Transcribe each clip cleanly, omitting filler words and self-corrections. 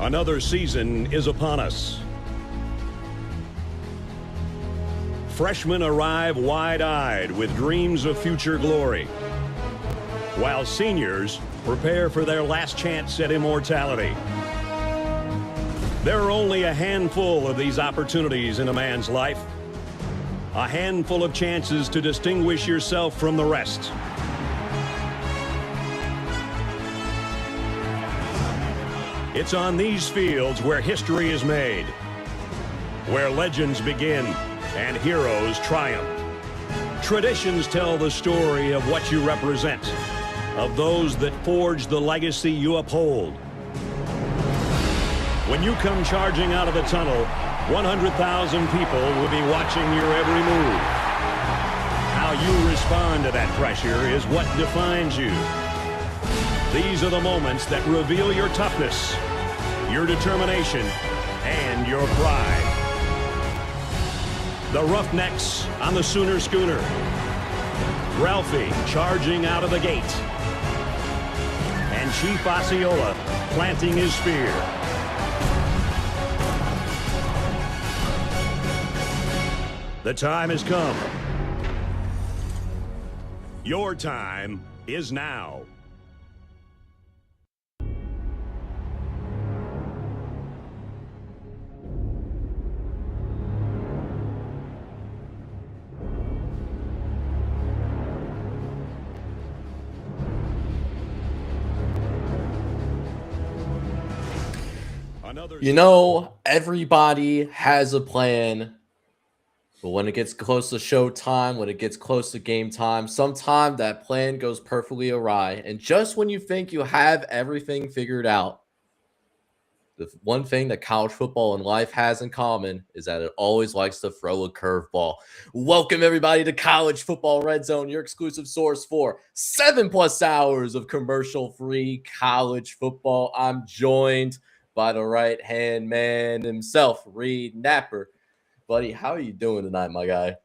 Another season is upon us. Freshmen arrive wide-eyed with dreams of future glory, while seniors prepare for their last chance at immortality. There are only a handful of these opportunities in a man's life, a handful of chances to distinguish yourself from the rest. It's on these fields where history is made, where legends begin and heroes triumph. Traditions tell the story of what you represent, of those that forge the legacy you uphold. When you come charging out of the tunnel, 100,000 people will be watching your every move. How you respond to that pressure is what defines you. These are the moments that reveal your toughness, your determination, and your pride. The Roughnecks on the Sooner Schooner. Ralphie charging out of the gate. And Chief Osceola planting his spear. The time has come. Your time is now. You know, everybody has a plan, but when it gets close to showtime, when it gets close to game time, sometimes that plan goes perfectly awry. And just when you think you have everything figured out, the one thing that college football and life has in common is that it always likes to throw a curveball. Welcome, everybody, to College Football Red Zone, your exclusive source for 7+ hours of commercial-free college football. I'm joined by the right-hand man himself, Reed Napper. Buddy, how are you doing tonight, my guy?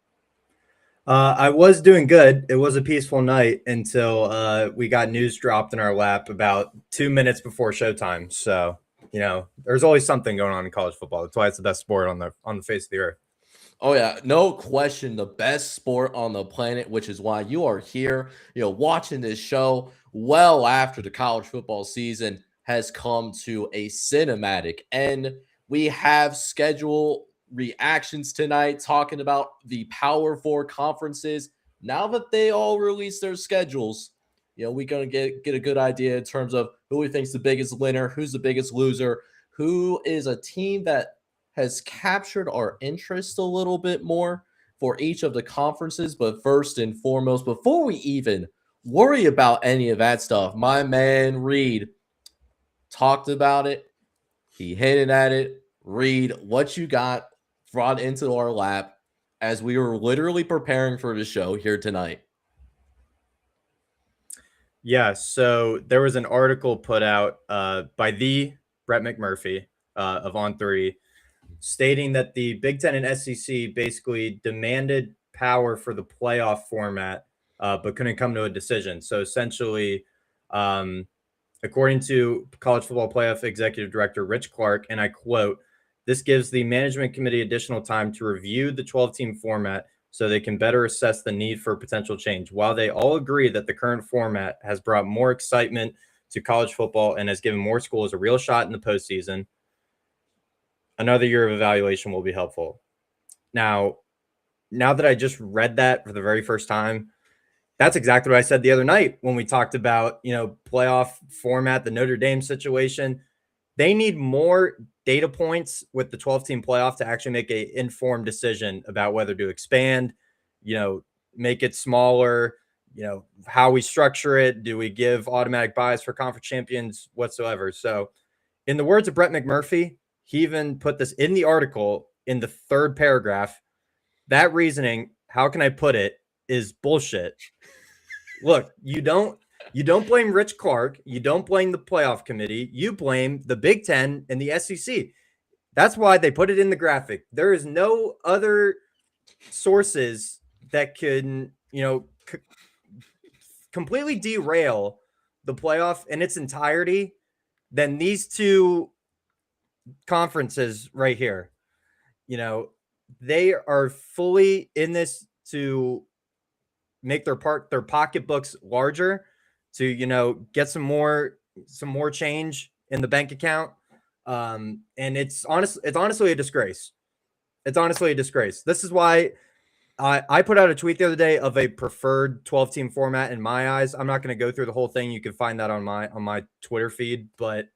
I was doing good. It was a peaceful night until we got news dropped in our lap about 2 minutes before showtime. So, you know, there's always something going on in college football. That's why it's the best sport on the face of the earth. Oh, yeah, no question, the best sport on the planet, which is why you are here, watching this show well after the college football season has come to a cinematic end. We have scheduled reactions tonight talking about the Power Four conferences. Now that they all release their schedules, we're going to get a good idea in terms of who we think's the biggest winner, who's the biggest loser, who is a team that has captured our interest a little bit more for each of the conferences. But first and foremost, before we even worry about any of that stuff, my man Reed talked about it. He hinted at it. Reed, what you got brought into our lap as we were literally preparing for the show here tonight? Yeah, so there was an article put out by the Brett McMurphy of On3 stating that the Big Ten and SEC basically demanded power for the playoff format, but couldn't come to a decision. So essentially, according to College Football Playoff Executive Director Rich Clark, and I quote, "This gives the management committee additional time to review the 12-team format so they can better assess the need for potential change. While they all agree that the current format has brought more excitement to college football and has given more schools a real shot in the postseason, another year of evaluation will be helpful." Now that I just read that for the very first time, that's exactly what I said the other night when we talked about, playoff format, the Notre Dame situation. They need more data points with the 12-team playoff to actually make an informed decision about whether to expand, make it smaller, how we structure it. Do we give automatic buys for conference champions whatsoever? So in the words of Brett McMurphy, he even put this in the article in the third paragraph. That reasoning, how can I put it, is bullshit. Look, you don't blame Rich Clark. You don't blame the playoff committee. You blame the Big Ten and the SEC. That's why they put it in the graphic. There is no other sources that can, completely derail the playoff in its entirety than these two conferences right here, they are fully in this to make their pocketbooks larger, to get some more change in the bank account. And it's honestly a disgrace. It's honestly a disgrace. This is why I put out a tweet the other day of a preferred 12-team format in my eyes. I'm not going to go through the whole thing. You can find that on my Twitter feed, but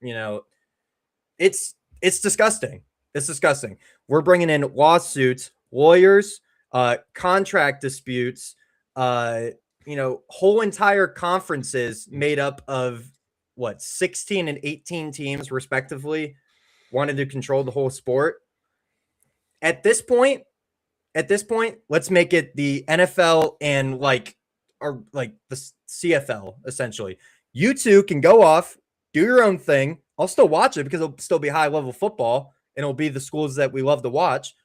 it's disgusting. It's disgusting. We're bringing in lawsuits, lawyers, contract disputes, whole entire conferences made up of 16 and 18 teams respectively wanted to control the whole sport. At this point, let's make it the NFL and the CFL essentially. You two can go off, do your own thing. I'll still watch it because it'll still be high level football and it'll be the schools that we love to watch.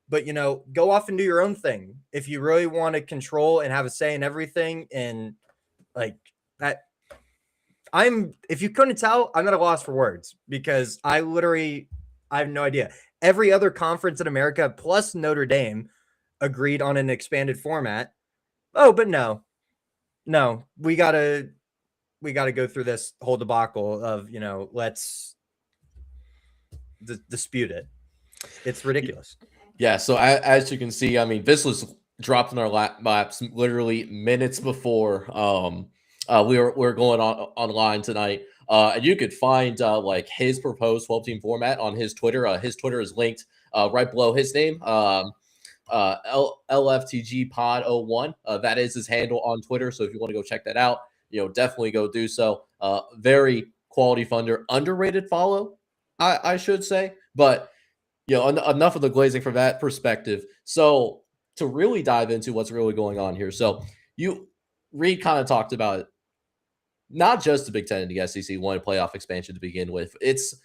But go off and do your own thing. If you really want to control and have a say in everything, and like that, if you couldn't tell, I'm at a loss for words because I have no idea. Every other conference in America plus Notre Dame agreed on an expanded format. Oh, but no, we gotta go through this whole debacle of let's dispute it. It's ridiculous. Yeah, so as you can see, I mean, this was dropped in our laps literally minutes before we were going online tonight. And you could find like his proposed 12-team format on his Twitter. His Twitter is linked right below his name. LFTG Pod 01. That is his handle on Twitter. So if you want to go check that out, definitely go do so. Very quality funder, underrated follow, I should say. But enough of the glazing from that perspective. So to really dive into what's really going on here. So Reed kind of talked about it. Not just the Big Ten and the SEC wanted playoff expansion to begin with. It's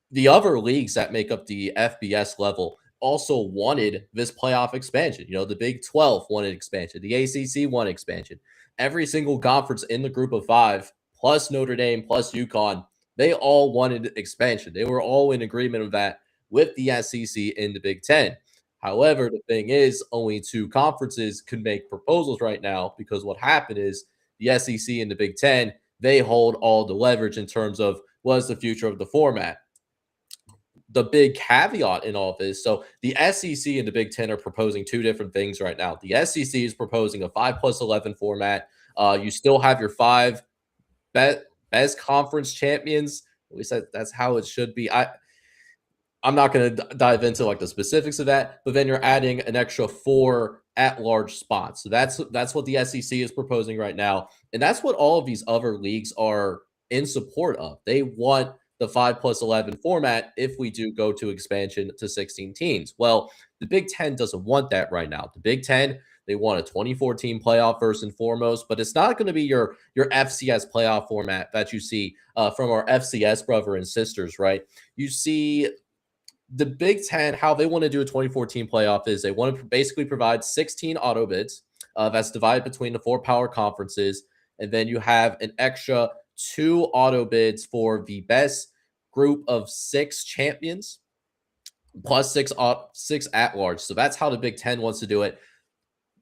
the other leagues that make up the FBS level also wanted this playoff expansion. The Big 12 wanted expansion. The ACC wanted expansion. Every single conference in the group of five, plus Notre Dame, plus UConn, they all wanted expansion. They were all in agreement with that with the SEC in the Big Ten. However, the thing is, only two conferences can make proposals right now because what happened is the SEC and the Big Ten, they hold all the leverage in terms of what is the future of the format. The big caveat in all of this, so the SEC and the Big Ten are proposing two different things right now. The SEC is proposing a 5+11 format. You still have your five best conference champions. At least that's how it should be. I'm not going to dive into like the specifics of that, but then you're adding an extra 4 at-large spots. So that's what the SEC is proposing right now, and that's what all of these other leagues are in support of. They want the 5+11 format if we do go to expansion to 16 teams. Well, the Big Ten doesn't want that right now. The Big Ten, they want a 24-team playoff first and foremost, but it's not going to be your FCS playoff format that you see from our FCS brother and sisters, right? You see the Big Ten, how they want to do a 24-team playoff is they want to basically provide 16 auto bids that's divided between the 4 power conferences, and then you have an extra 2 auto bids for the best group of 6 champions plus 6 at large. So that's how the Big Ten wants to do it.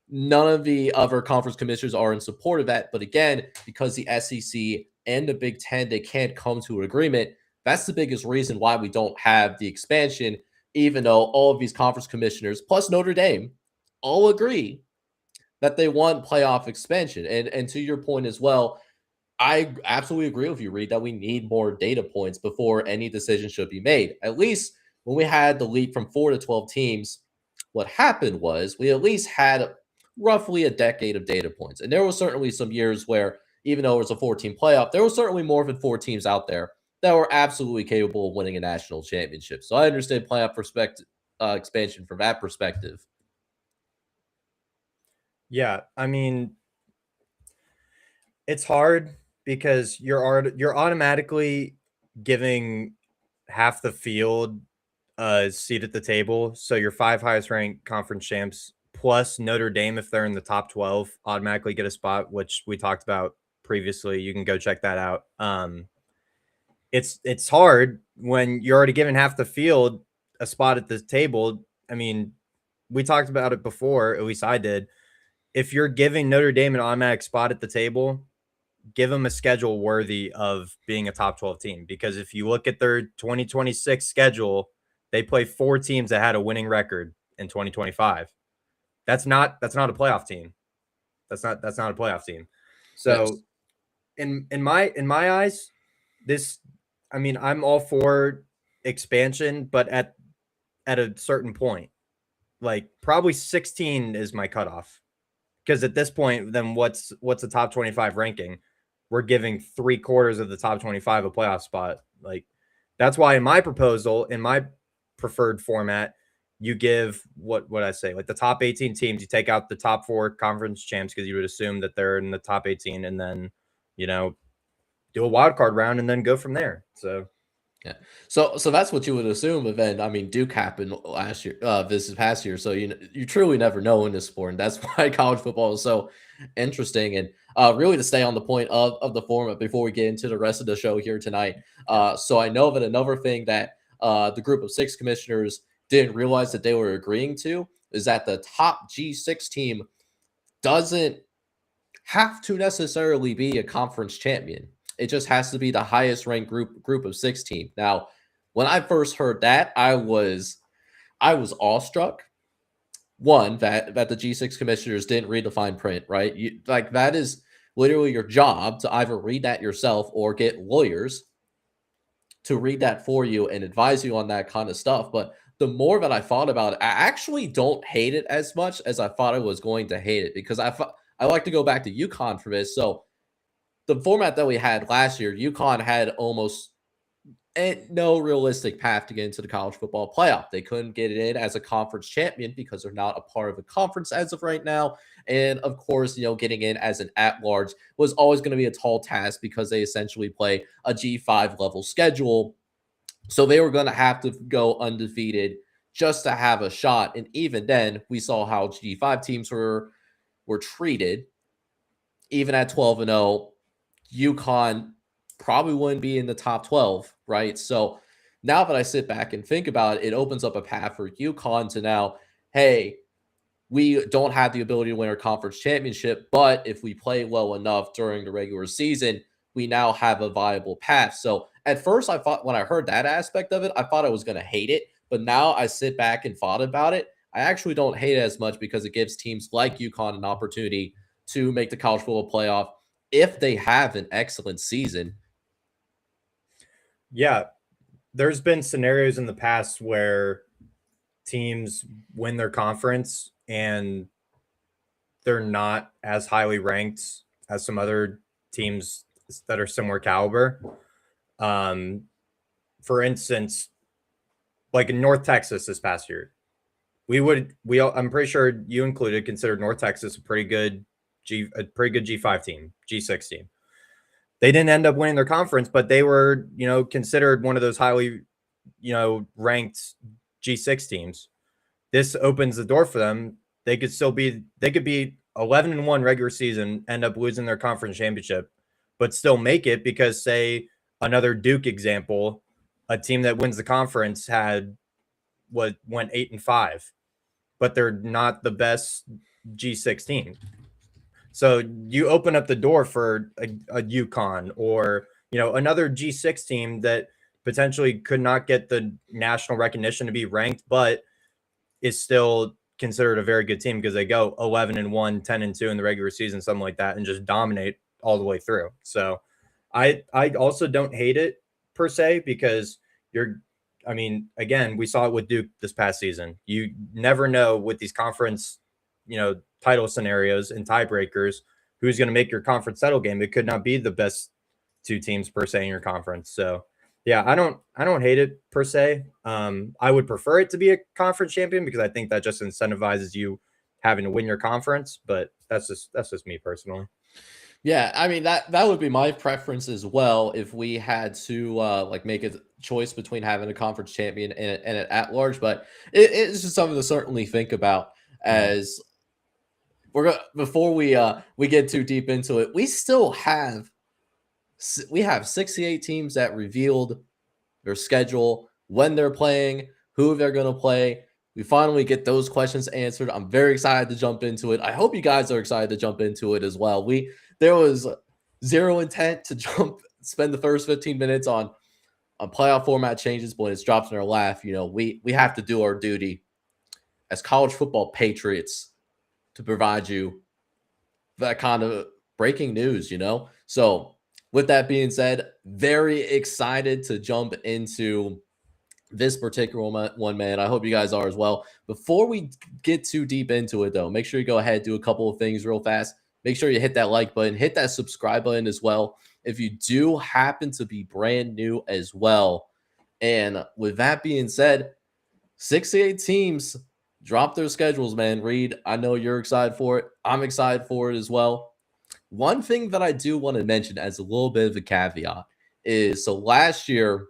None of the other conference commissioners are in support of that, but again, because the SEC and the Big Ten, they can't come to an agreement. That's the biggest reason why we don't have the expansion, even though all of these conference commissioners, plus Notre Dame, all agree that they want playoff expansion. And to your point as well, I absolutely agree with you, Reed, that we need more data points before any decision should be made. At least when we had the leap from 4 to 12 teams, what happened was we at least had roughly a decade of data points. And there were certainly some years where, even though it was a 4-team playoff, there was certainly more than 4 teams out there that were absolutely capable of winning a national championship. So I understand playoff expansion from that perspective. Yeah, I mean, it's hard because you're automatically giving half the field a seat at the table. So your 5 highest ranked conference champs plus Notre Dame, if they're in the top 12, automatically get a spot, which we talked about previously. You can go check that out. it's hard when you're already given half the field a spot at the table. I mean, we talked about it before, at least I did. If you're giving Notre Dame an automatic spot at the table, give them a schedule worthy of being a top 12 team. Because if you look at their 2026 schedule, they play 4 teams that had a winning record in 2025. That's not a playoff team. That's not a playoff team. So Yes. in my eyes, this, I mean, I'm all for expansion, but at a certain point, like probably 16 is my cutoff. Because at this point, then what's the top 25 ranking? We're giving 3/4 of the top 25 a playoff spot. Like, that's why in my proposal, in my preferred format, you give what I say, like the top 18 teams, you take out the top 4 conference champs because you would assume that they're in the top 18, and then, you know, do a wild card round and then go from there. So Yeah. So that's what you would assume. But then, I mean, Duke happened last year, this past year. So you truly never know in this sport, and that's why college football is so interesting. And really, to stay on the point of the format before we get into the rest of the show here tonight. So I know that another thing that the group of 6 commissioners didn't realize that they were agreeing to is that the top G6 team doesn't have to necessarily be a conference champion. It just has to be the highest ranked group of 6 team. Now, when I first heard that, I was awestruck. One, that the G6 commissioners didn't read the fine print, right? Like that is literally your job to either read that yourself or get lawyers to read that for you and advise you on that kind of stuff. But the more that I thought about it, I actually don't hate it as much as I thought I was going to hate it, because I like to go back to UConn for this. So the format that we had last year, UConn had almost no realistic path to get into the college football playoff. They couldn't get it in as a conference champion because they're not a part of a conference as of right now. And of course, getting in as an at-large was always going to be a tall task because they essentially play a G5 level schedule. So they were going to have to go undefeated just to have a shot. And even then, we saw how G5 teams were treated. Even at 12-0, UConn probably wouldn't be in the top 12, right? So now that I sit back and think about it, it opens up a path for UConn to now, hey, we don't have the ability to win our conference championship, but if we play well enough during the regular season, we now have a viable path. So at first, I thought, when I heard that aspect of it, I thought I was going to hate it. But now I sit back and thought about it. I actually don't hate it as much because it gives teams like UConn an opportunity to make the college football playoff if they have an excellent season. yeah, there's been scenarios in the past where teams win their conference and they're not as highly ranked as some other teams that are similar caliber. For instance, like in North Texas this past year, I'm pretty sure you included, considered North Texas a pretty good G5 team, G6 team. They didn't end up winning their conference, but they were, considered one of those highly, ranked G6 teams. This opens the door for them. They could be 11-1 regular season, end up losing their conference championship, but still make it because, say, another Duke example, a team that wins the conference went 8-5, but they're not the best G6 team. So you open up the door for a UConn or, another G6 team that potentially could not get the national recognition to be ranked, but is still considered a very good team because they go 11-1, 10-2 in the regular season, something like that, and just dominate all the way through. So I also don't hate it per se because again, we saw it with Duke this past season. You never know with these conference, title scenarios and tiebreakers who's going to make your conference title game. It could not be the best 2 teams per se in your conference. So yeah, I don't hate it per se. I would prefer it to be a conference champion because I think that just incentivizes you having to win your conference, but that's just me personally. Yeah, I mean that would be my preference as well if we had to make a choice between having a conference champion and an at-large. But it's just something to certainly think about as before we get too deep into it. We still have We have 68 teams that revealed their schedule, when they're playing, who they're going to play. We finally get those questions answered. I'm very excited to jump into it. I hope you guys are excited to jump into it as well. There was zero intent to spend the first 15 minutes on playoff format changes, but when it's dropped in our lap, we have to do our duty as college football patriots to provide you that kind of breaking news. So with that being said, very excited to jump into this particular one, man. I hope you guys are as well. Before we get too deep into it, though, make sure you go ahead, do a couple of things real fast. Make sure you hit that like button, hit that subscribe button as well. If you do happen to be brand new as well. And with that being said, 68 teams drop their schedules, man. Reed, I know you're excited for it. I'm excited for it as well. One thing that I do want to mention as a little bit of a caveat is, so last year,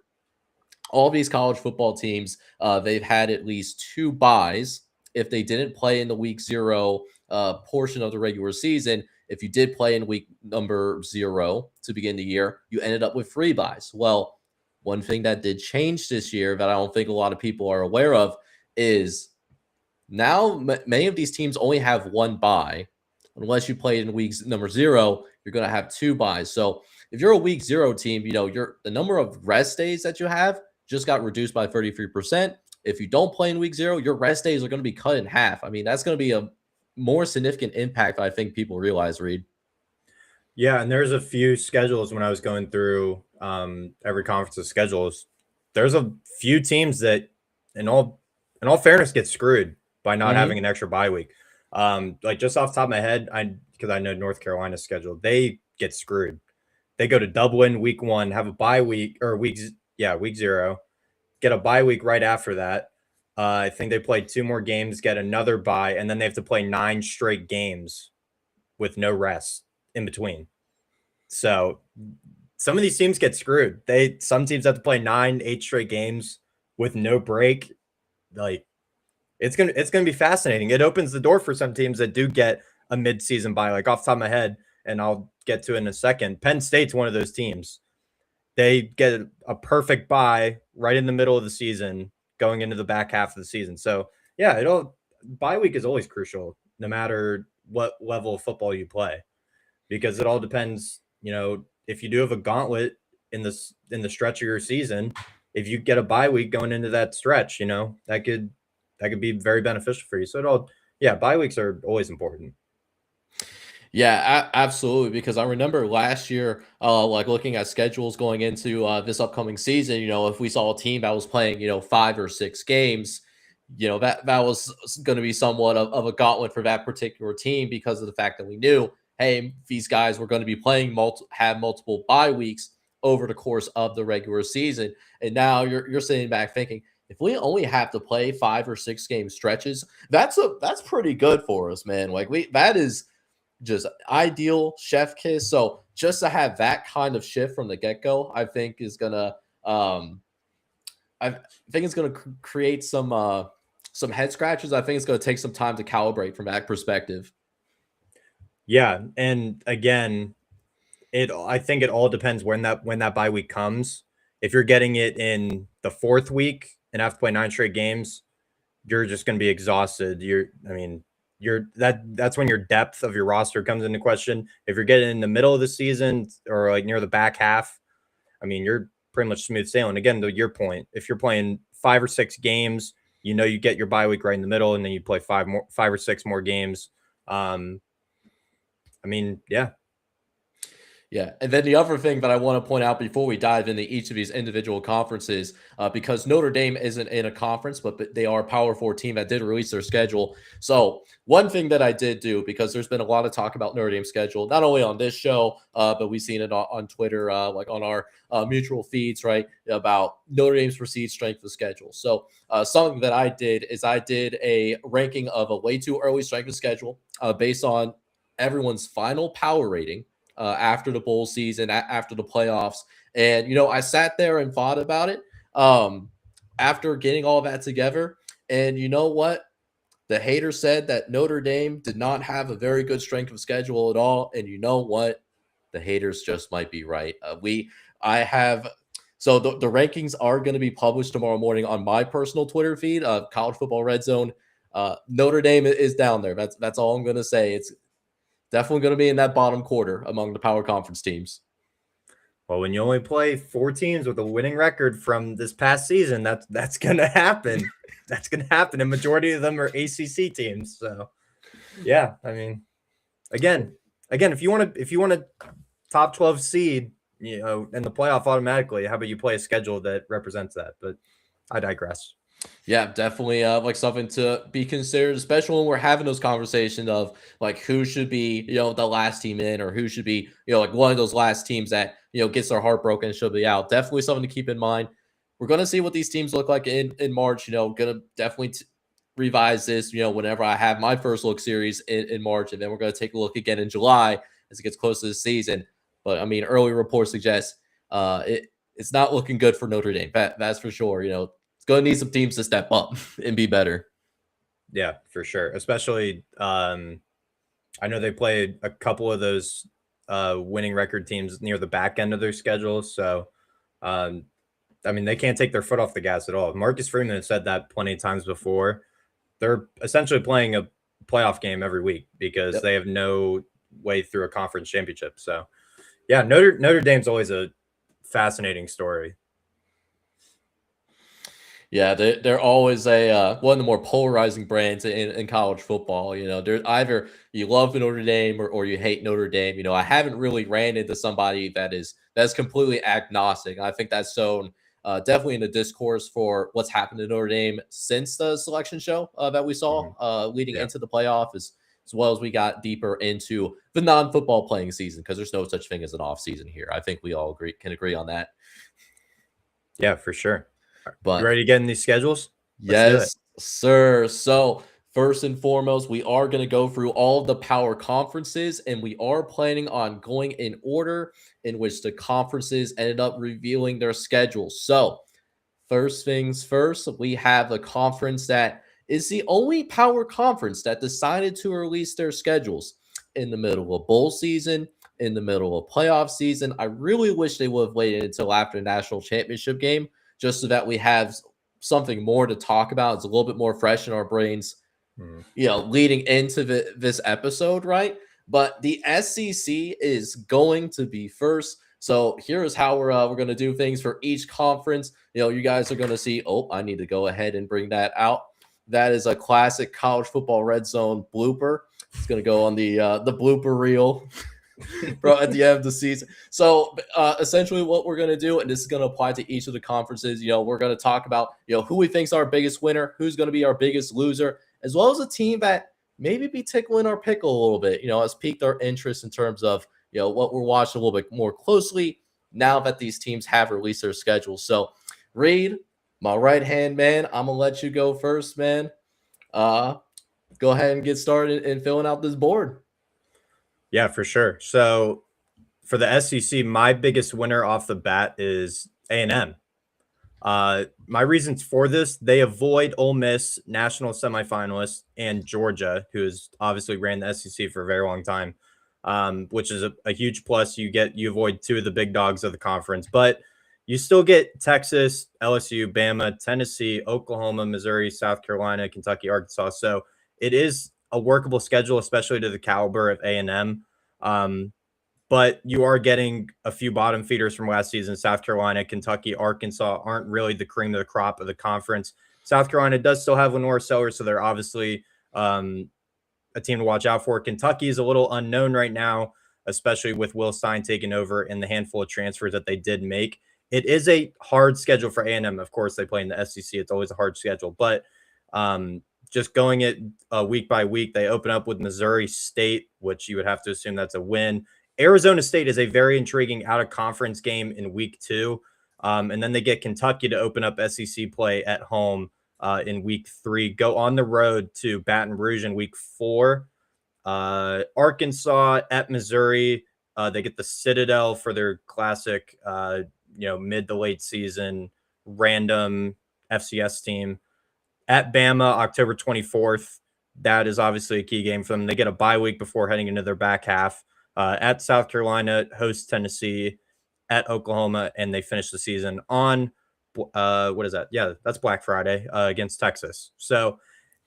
all these college football teams, they've had at least 2 byes if they didn't play in the week 0 portion of the regular season. If you did play in week number 0 to begin the year, you ended up with 3 byes. Well, one thing that did change this year that I don't think a lot of people are aware of is now many of these teams only have 1 bye. Unless you played in week number 0, you're going to have 2 byes. So if you're a week 0 team, the number of rest days that you have just got reduced by 33%. If you don't play in week 0, your rest days are going to be cut in half. I mean, that's going to be a more significant impact than I think people realize, Reed. Yeah, and there's a few schedules when I was going through every conference's schedules. There's a few teams that, in all fairness, get screwed by not having an extra bye week. Like just off the top of my head, because I know North Carolina's schedule, they get screwed. They go to Dublin week 1, have a bye week, or week 0, get a bye week right after that. I think they play 2 more games, get another bye, and then they have to play 9 straight games with no rest in between. So some of these teams get screwed. Some teams have to play 8 straight games with no break. Like it's gonna be fascinating. It opens the door for some teams that do get a mid-season bye. Like off the top of my head, and I'll get to it in a second. Penn State's one of those teams. They get a perfect bye right in the middle of the season, going into the back half of the season. So yeah, bye week is always crucial, no matter what level of football you play, because it all depends. If you do have a gauntlet in the stretch of your season, if you get a bye week going into that stretch, that could be very beneficial for you. So bye weeks are always important. Yeah, absolutely. Because I remember last year, like looking at schedules going into this upcoming season, if we saw a team that was playing, 5 or 6 games, that was going to be somewhat of a gauntlet for that particular team, because of the fact that we knew, hey, these guys were going to be playing have multiple bye weeks over the course of the regular season. And now you're sitting back thinking, if we only have to play 5 or 6 game stretches, that's pretty good for us, man. Like that is just ideal, chef kiss. So just to have that kind of shift from the get-go, I think is gonna create some head scratches. I think it's gonna take some time to calibrate from that perspective. Yeah, and again, I think it all depends when that bye week comes. If you're getting it in the 4th week and have to play 9 straight games, you're just going to be exhausted. That's when your depth of your roster comes into question. If you're getting in the middle of the season or like near the back half, you're pretty much smooth sailing. Again, to your point, if you're playing 5 or 6 games, you get your bye week right in the middle, and then you play 5 or 6 more games. Yeah. Yeah. And then the other thing that I want to point out before we dive into each of these individual conferences, because Notre Dame isn't in a conference, but they are a Power 4 team that did release their schedule. So one thing that I did do, because there's been a lot of talk about Notre Dame's schedule, not only on this show, but we've seen it on Twitter, like on our mutual feeds, right, about Notre Dame's perceived strength of schedule. So something that I did is I did a ranking of a way too early strength of schedule based on everyone's final power rating after the bowl season, after the playoffs. And, I sat there and thought about it after getting all that together. And you know what? The haters said that Notre Dame did not have a very good strength of schedule at all. And you know what? the haters just might be right. So the rankings are going to be published tomorrow morning on my personal Twitter feed, College Football Red Zone. Notre Dame is down there. That's all I'm going to say. It's definitely going to be in that bottom quarter among the power conference teams. Well, when you only play 4 teams with a winning record from this past season, that's going to happen. That's going to happen. A majority of them are ACC teams. So, yeah, I mean, again, if you want to top 12 seed, in the playoff automatically, how about you play a schedule that represents that? But I digress. Yeah, definitely like something to be considered, especially when we're having those conversations of like who should be, the last team in, or who should be, like one of those last teams that, gets their heart broken and should be out. Definitely something to keep in mind. We're going to see what these teams look like in March, going to definitely revise this, whenever I have my first look series in March, and then we're going to take a look again in July as it gets close to the season. But I mean, early reports suggest it's not looking good for Notre Dame. That's for sure. It's going to need some teams to step up and be better. Yeah, for sure. Especially, I know they played a couple of those winning record teams near the back end of their schedule. So, I mean, they can't take their foot off the gas at all. Marcus Freeman has said that plenty of times before. They're essentially playing a playoff game every week because they have no way through a conference championship. So, yeah, Notre Dame's always a fascinating story. Yeah, they're always one of the more polarizing brands in college football. They're either you love Notre Dame or you hate Notre Dame. I haven't really ran into somebody that's completely agnostic. I think that's shown definitely in the discourse for what's happened to Notre Dame since the selection show that we saw leading into the playoff, as well as we got deeper into the non-football playing season, because there's no such thing as an off season here. I think we all can agree on that. Yeah, for sure. But you ready to get in these schedules? Yes, sir. So first and foremost, we are going to go through all of the power conferences, and we are planning on going in order in which the conferences ended up revealing their schedules. So first things first, we have a conference that is the only power conference that decided to release their schedules in the middle of bowl season, in the middle of playoff season. I really wish they would have waited until after the national championship game, just so that we have something more to talk about. It's a little bit more fresh in our brains, leading into this episode, right? But the SEC is going to be first. So here's how we're going to do things for each conference. You guys are going to see, I need to go ahead and bring that out. That is a classic College Football Red Zone blooper. It's going to go on the blooper reel at the end of the season. So essentially what we're going to do, and this is going to apply to each of the conferences, we're going to talk about, who we think is our biggest winner, who's going to be our biggest loser, as well as a team that maybe be tickling our pickle a little bit, has piqued our interest in terms of, what we're watching a little bit more closely now that these teams have released their schedules. So Reed, my right-hand man, I'm going to let you go first, man. Go ahead and get started in filling out this board. Yeah, for sure. So for the SEC, my biggest winner off the bat is A&M. My reasons for this, they avoid Ole Miss, national semifinalists, and Georgia, who has obviously ran the SEC for a very long time, which is a huge plus. You avoid two of the big dogs of the conference, but you still get Texas, LSU, Bama, Tennessee, Oklahoma, Missouri, South Carolina, Kentucky, Arkansas. So it is a workable schedule, especially to the caliber of A&M. But you are getting a few bottom feeders from last season. South Carolina, Kentucky, Arkansas aren't really the cream of the crop of the conference. South Carolina does still have Lenore Sellers, so they're obviously a team to watch out for. Kentucky is a little unknown right now, especially with Will Stein taking over and the handful of transfers that they did make. It is a hard schedule for A&M. Of course, they play in the SEC. It's always a hard schedule. But just going it week by week, they open up with Missouri State, which you would have to assume that's a win. Arizona State is a very intriguing out-of-conference game in week 2. And then they get Kentucky to open up SEC play at home in week 3. Go on the road to Baton Rouge in week 4. Arkansas at Missouri. They get the Citadel for their classic, mid to late season random FCS team. At Bama, October 24th. That is obviously a key game for them. They get a bye week before heading into their back half. At South Carolina, host Tennessee, at Oklahoma, and they finish the season on what is that? Yeah, that's Black Friday against Texas. So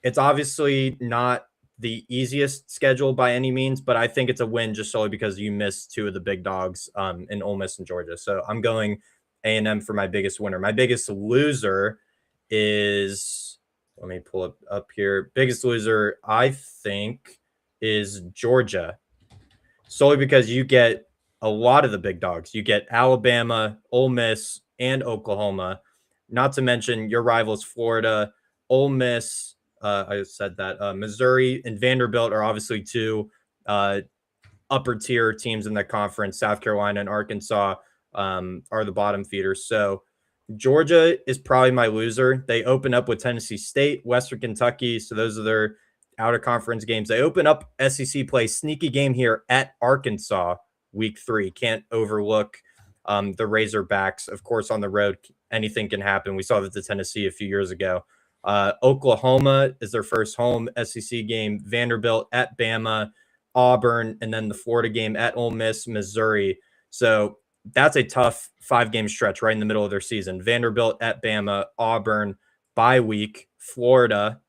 it's obviously not the easiest schedule by any means, but I think it's a win just solely because you missed two of the big dogs in Ole Miss and Georgia. So I'm going A&M for my biggest winner. My biggest loser is, let me pull it up here. Biggest loser, I think, is Georgia, solely because you get a lot of the big dogs. You get Alabama, Ole Miss, and Oklahoma. Not to mention your rivals, Florida, Ole Miss. I said that Missouri and Vanderbilt are obviously two upper tier teams in that conference. South Carolina and Arkansas are the bottom feeders. So Georgia is probably my loser. They open up with Tennessee State, Western Kentucky. So those are their out of conference games. They open up SEC play, sneaky game here at Arkansas week 3. Can't overlook the Razorbacks. Of course, on the road, anything can happen. We saw that to Tennessee a few years ago. Oklahoma is their first home SEC game. Vanderbilt at Bama, Auburn, and then the Florida game at Ole Miss, Missouri. So that's a tough 5-game stretch right in the middle of their season. Vanderbilt at Bama, Auburn, bye week, Florida,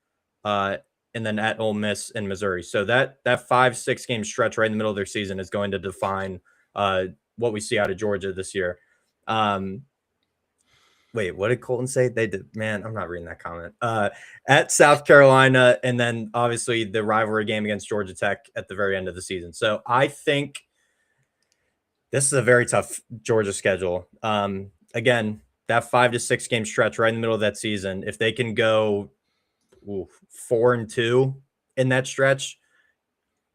and then at Ole Miss and Missouri. So that 5-6 game stretch right in the middle of their season is going to define what we see out of Georgia this year. Wait, what did Colton say? They did, man, I'm not reading that comment. At South Carolina, and then obviously the rivalry game against Georgia Tech at the very end of the season. So I think this is a very tough Georgia schedule. Again, that 5 to 6 game stretch right in the middle of that season, if they can go 4-2 in that stretch,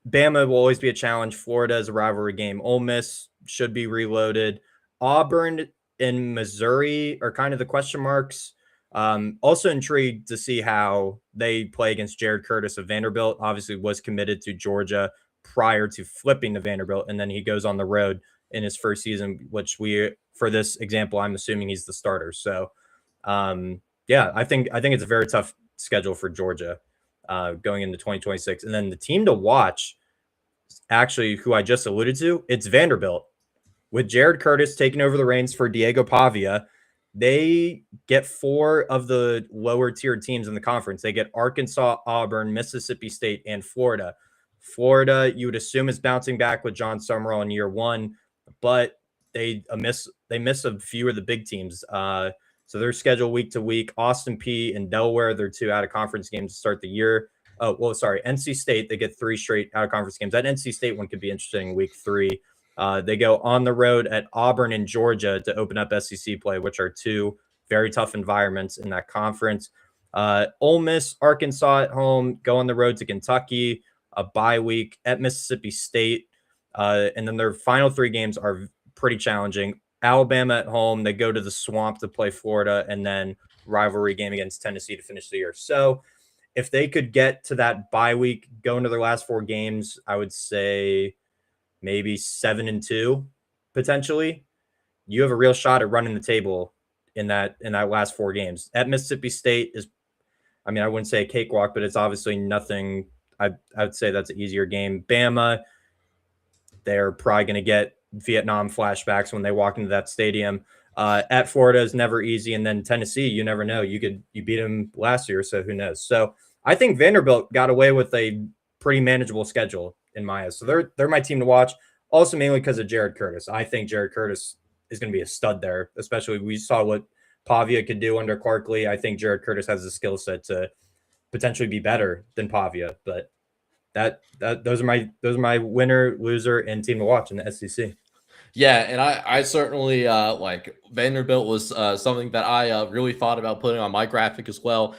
Bama will always be a challenge. Florida is a rivalry game. Ole Miss should be reloaded. Auburn and Missouri are kind of the question marks. Also intrigued to see how they play against Jared Curtis of Vanderbilt. Obviously was committed to Georgia prior to flipping to Vanderbilt, and then he goes on the road in his first season, which for this example, I'm assuming he's the starter. So, yeah, I think it's a very tough schedule for Georgia going into 2026. And then the team to watch, actually, who I just alluded to, it's Vanderbilt. With Jared Curtis taking over the reins for Diego Pavia, they get 4 of the lower tier teams in the conference. They get Arkansas, Auburn, Mississippi State, and Florida. Florida, you would assume, is bouncing back with John Summerall in year 1, but they miss a few of the big teams. So they're scheduled week to week. Austin Peay and Delaware, they're 2 out of conference games to start the year. Oh, well, sorry, NC State, they get 3 straight out of conference games. That NC State one could be interesting week 3. They go on the road at Auburn and Georgia to open up SEC play, which are 2 very tough environments in that conference. Ole Miss, Arkansas at home, go on the road to Kentucky, a bye week at Mississippi State. And then their final 3 games are pretty challenging. Alabama at home, they go to the Swamp to play Florida, and then rivalry game against Tennessee to finish the year. So if they could get to that bye week, go into their last 4 games, I would say maybe 7-2 potentially, you have a real shot at running the table in that last 4 games. At Mississippi State is, I mean, I wouldn't say a cakewalk, but it's obviously nothing. I would say that's an easier game. Bama, they're probably going to get Vietnam flashbacks when they walk into that stadium. At Florida is never easy, and then Tennessee, you never know. You beat them last year, so who knows? So I think Vanderbilt got away with a pretty manageable schedule in my eyes. So they're my team to watch. Also, mainly because of Jared Curtis. I think Jared Curtis is going to be a stud there, especially we saw what Pavia could do under Clarkley. I think Jared Curtis has the skill set to potentially be better than Pavia. But those are my winner, loser, and team to watch in the SEC. Yeah, and I certainly like Vanderbilt was something that I really thought about putting on my graphic as well.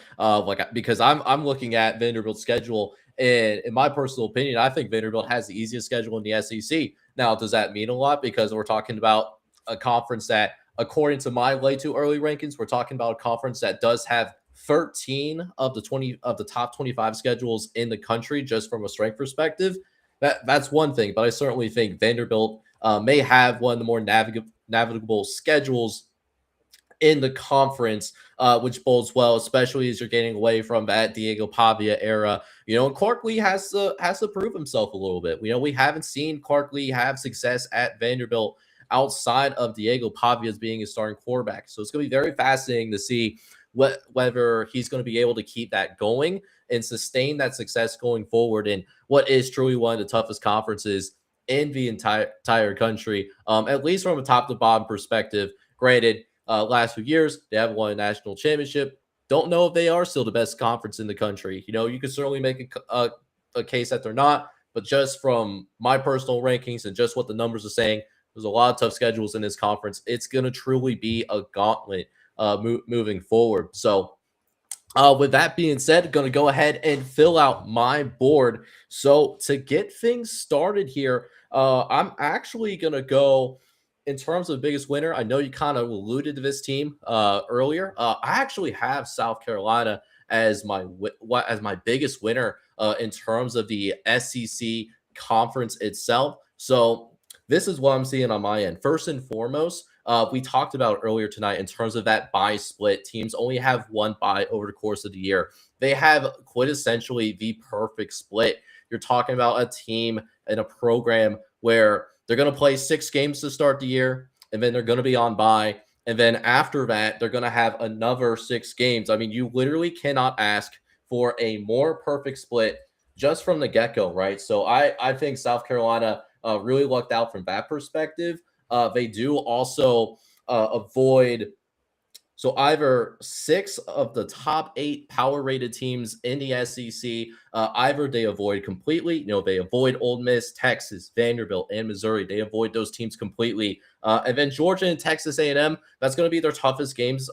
Because I'm looking at Vanderbilt's schedule, and in my personal opinion, I think Vanderbilt has the easiest schedule in the SEC. Now, does that mean a lot? Because we're talking about a conference that, according to my way too early rankings, we're talking about a conference that does have 13 of the top 25 schedules in the country, just from a strength perspective. That's one thing, but I certainly think Vanderbilt may have one of the more navigable schedules in the conference, which bodes well, especially as you're getting away from that Diego Pavia era. And Clark Lee has to prove himself a little bit. We haven't seen Clark Lee have success at Vanderbilt outside of Diego Pavia as being a starting quarterback. So it's going to be very fascinating to see whether he's going to be able to keep that going and sustain that success going forward in what is truly one of the toughest conferences in the entire country, at least from a top to bottom perspective. Granted, last few years, they haven't won a national championship. Don't know if they are still the best conference in the country. You could certainly make a case that they're not, but just from my personal rankings and just what the numbers are saying, there's a lot of tough schedules in this conference. It's going to truly be a gauntlet moving forward. So with that being said, going to go ahead and fill out my board. So to get things started here, I'm actually going to go in terms of biggest winner. I know you kind of alluded to this team earlier. I actually have South Carolina as my biggest winner in terms of the SEC conference itself. So this is what I'm seeing on my end. First and foremost, we talked about earlier tonight in terms of that bye split. Teams only have one bye over the course of the year. They have quintessentially the perfect split. You're talking about a team and a program where they're going to play 6 games to start the year, and then they're going to be on bye. And then after that, they're going to have another 6 games. I mean, you literally cannot ask for a more perfect split just from the get-go, right? So I think South Carolina really lucked out from that perspective. They do also avoid either 6 of the top 8 power rated teams in the SEC. Either they avoid completely. They avoid Ole Miss, Texas, Vanderbilt, and Missouri. They avoid those teams completely. And then Georgia and Texas A&M, that's going to be their toughest games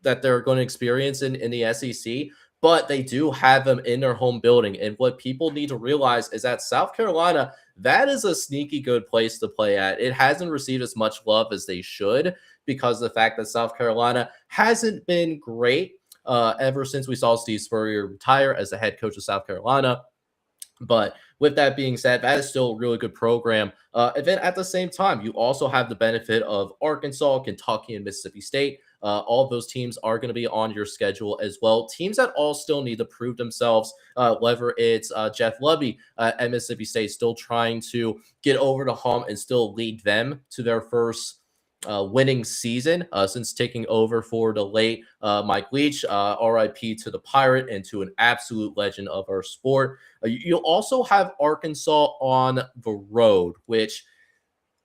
that they're going to experience in the SEC. But they do have them in their home building. And what people need to realize is that South Carolina, that is a sneaky good place to play at. It hasn't received as much love as they should because of the fact that South Carolina hasn't been great ever since we saw Steve Spurrier retire as the head coach of South Carolina. But with that being said, that is still a really good program. And then at the same time, you also have the benefit of Arkansas, Kentucky, and Mississippi State. All of those teams are going to be on your schedule as well. Teams that all still need to prove themselves, whether it's Jeff Lebby at Mississippi State still trying to get over the hump and still lead them to their first winning season since taking over for the late Mike Leach. RIP to the Pirate and to an absolute legend of our sport. You'll also have Arkansas on the road, which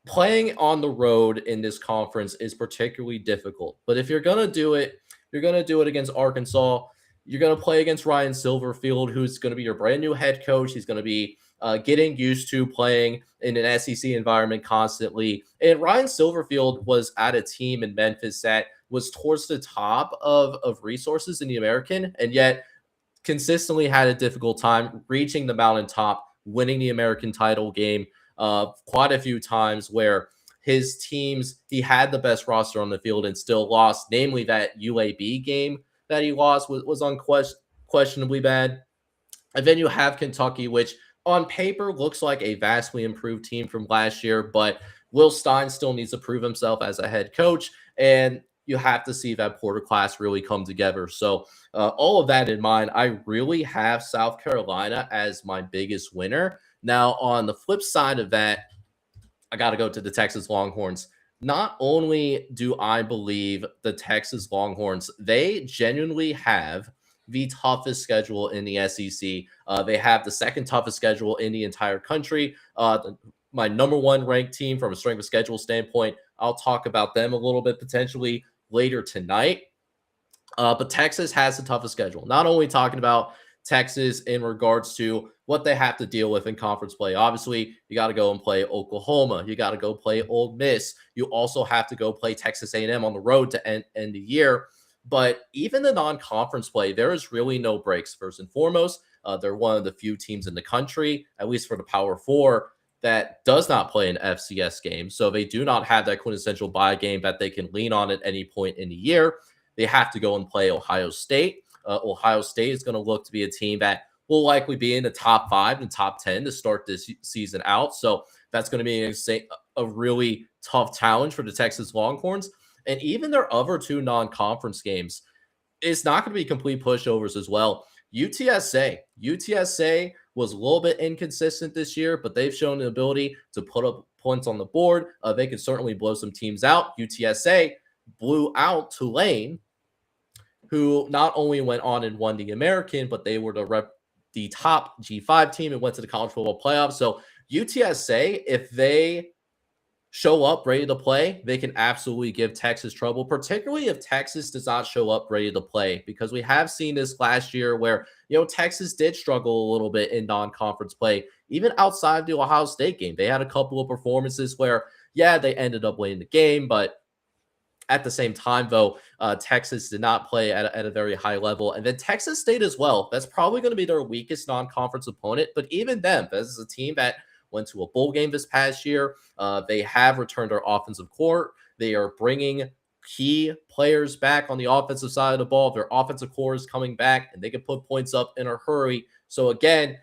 playing on the road in this conference is particularly difficult. But if you're going to do it, you're going to do it against Arkansas. You're going to play against Ryan Silverfield, who's going to be your brand new head coach. He's going to be getting used to playing in an SEC environment constantly. And Ryan Silverfield was at a team in Memphis that was towards the top of resources in the American, and yet consistently had a difficult time reaching the mountaintop, winning the American title game quite a few times where his teams, he had the best roster on the field and still lost, namely that UAB game that he lost was unquestionably bad. And then you have Kentucky, which on paper looks like a vastly improved team from last year, but Will Stein still needs to prove himself as a head coach, and you have to see that Porter class really come together. So all of that in mind, I really have South Carolina as my biggest winner. Now, on the flip side of that, I got to go to the Texas Longhorns. Not only do I believe the Texas Longhorns, they genuinely have the toughest schedule in the SEC. They have the second toughest schedule in the entire country. My number 1 ranked team from a strength of schedule standpoint, I'll talk about them a little bit potentially later tonight. But Texas has the toughest schedule. Not only talking about Texas in regards to what they have to deal with in conference play. Obviously, you got to go and play Oklahoma. You got to go play Ole Miss. You also have to go play Texas A&M on the road to end the year. But even the non-conference play, there is really no breaks. First and foremost, they're one of the few teams in the country, at least for the Power 4, that does not play an FCS game. So they do not have that quintessential bye game that they can lean on at any point in the year. They have to go and play Ohio State. Ohio State is going to look to be a team that will likely be in the top 5 and top 10 to start this season out. So that's going to be a really tough challenge for the Texas Longhorns. And even their other two non-conference games, it's not going to be complete pushovers as well. UTSA was a little bit inconsistent this year, but they've shown the ability to put up points on the board. They could certainly blow some teams out. UTSA blew out Tulane, who not only went on and won the American, but they were the top G5 team and went to the college football playoffs. So UTSA, if they show up ready to play, they can absolutely give Texas trouble, particularly if Texas does not show up ready to play, because we have seen this last year where, Texas did struggle a little bit in non-conference play, even outside the Ohio State game. They had a couple of performances where, they ended up winning the game, but at the same time, though, Texas did not play at a very high level. And then Texas State as well. That's probably going to be their weakest non-conference opponent. But even them, this is a team that went to a bowl game this past year. They have returned their offensive core. They are bringing key players back on the offensive side of the ball. Their offensive core is coming back, and they can put points up in a hurry. So again,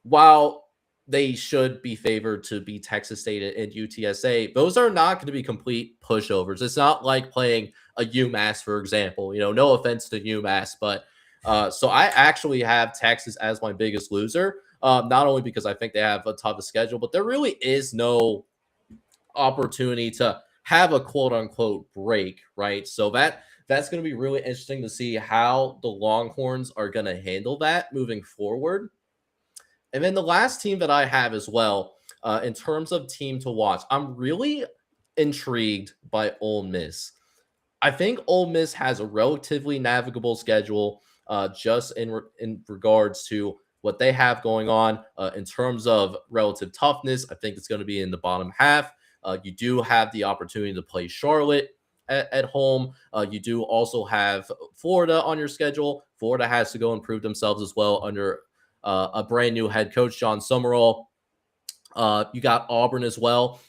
while they should be favored to beat Texas State and UTSA, those are not going to be complete pushovers. It's not like playing a UMass, for example. No offense to UMass, but so I actually have Texas as my biggest loser. Not only because I think they have a tough schedule, but there really is no opportunity to have a quote-unquote break, right? So that's going to be really interesting to see how the Longhorns are going to handle that moving forward. And then the last team that I have as well, in terms of team to watch, I'm really intrigued by Ole Miss. I think Ole Miss has a relatively navigable schedule, just in regards to what they have going on in terms of relative toughness. I think it's going to be in the bottom half. You do have the opportunity to play Charlotte at home. You do also have Florida on your schedule. Florida has to go and prove themselves as well under a brand new head coach, John Summerall. You got Auburn as well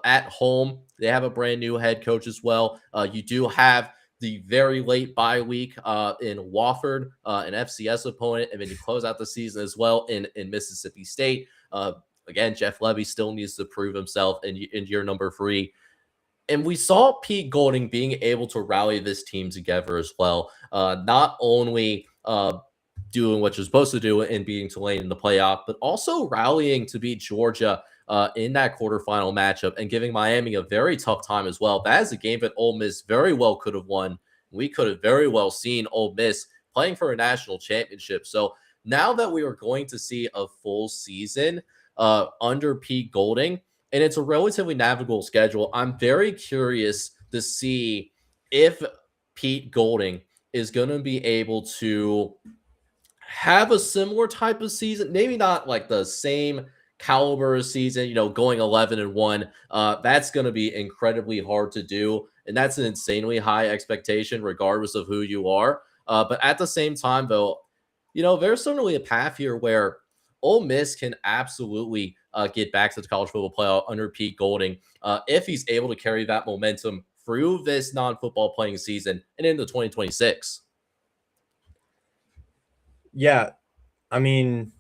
at home. They have a brand new head coach as well. You do have the very late bye week in Wofford, an FCS opponent, and then you close out the season as well in Mississippi State. Again, Jeff Levy still needs to prove himself in year number 3. And we saw Pete Golding being able to rally this team together as well. Not only doing what you're supposed to do and beating Tulane in the playoff, but also rallying to beat Georgia in that quarterfinal matchup and giving Miami a very tough time as well. That is a game that Ole Miss very well could have won. We could have very well seen Ole Miss playing for a national championship. So now that we are going to see a full season under Pete Golding, and it's a relatively navigable schedule, I'm very curious to see if Pete Golding is going to be able to have a similar type of season, maybe not like the same caliber of season, going 11-1. That's going to be incredibly hard to do. And that's an insanely high expectation, regardless of who you are. But at the same time, though, there's certainly a path here where Ole Miss can absolutely get back to the college football playoff under Pete Golding if he's able to carry that momentum through this non-football playing season and into 2026. Yeah, I mean,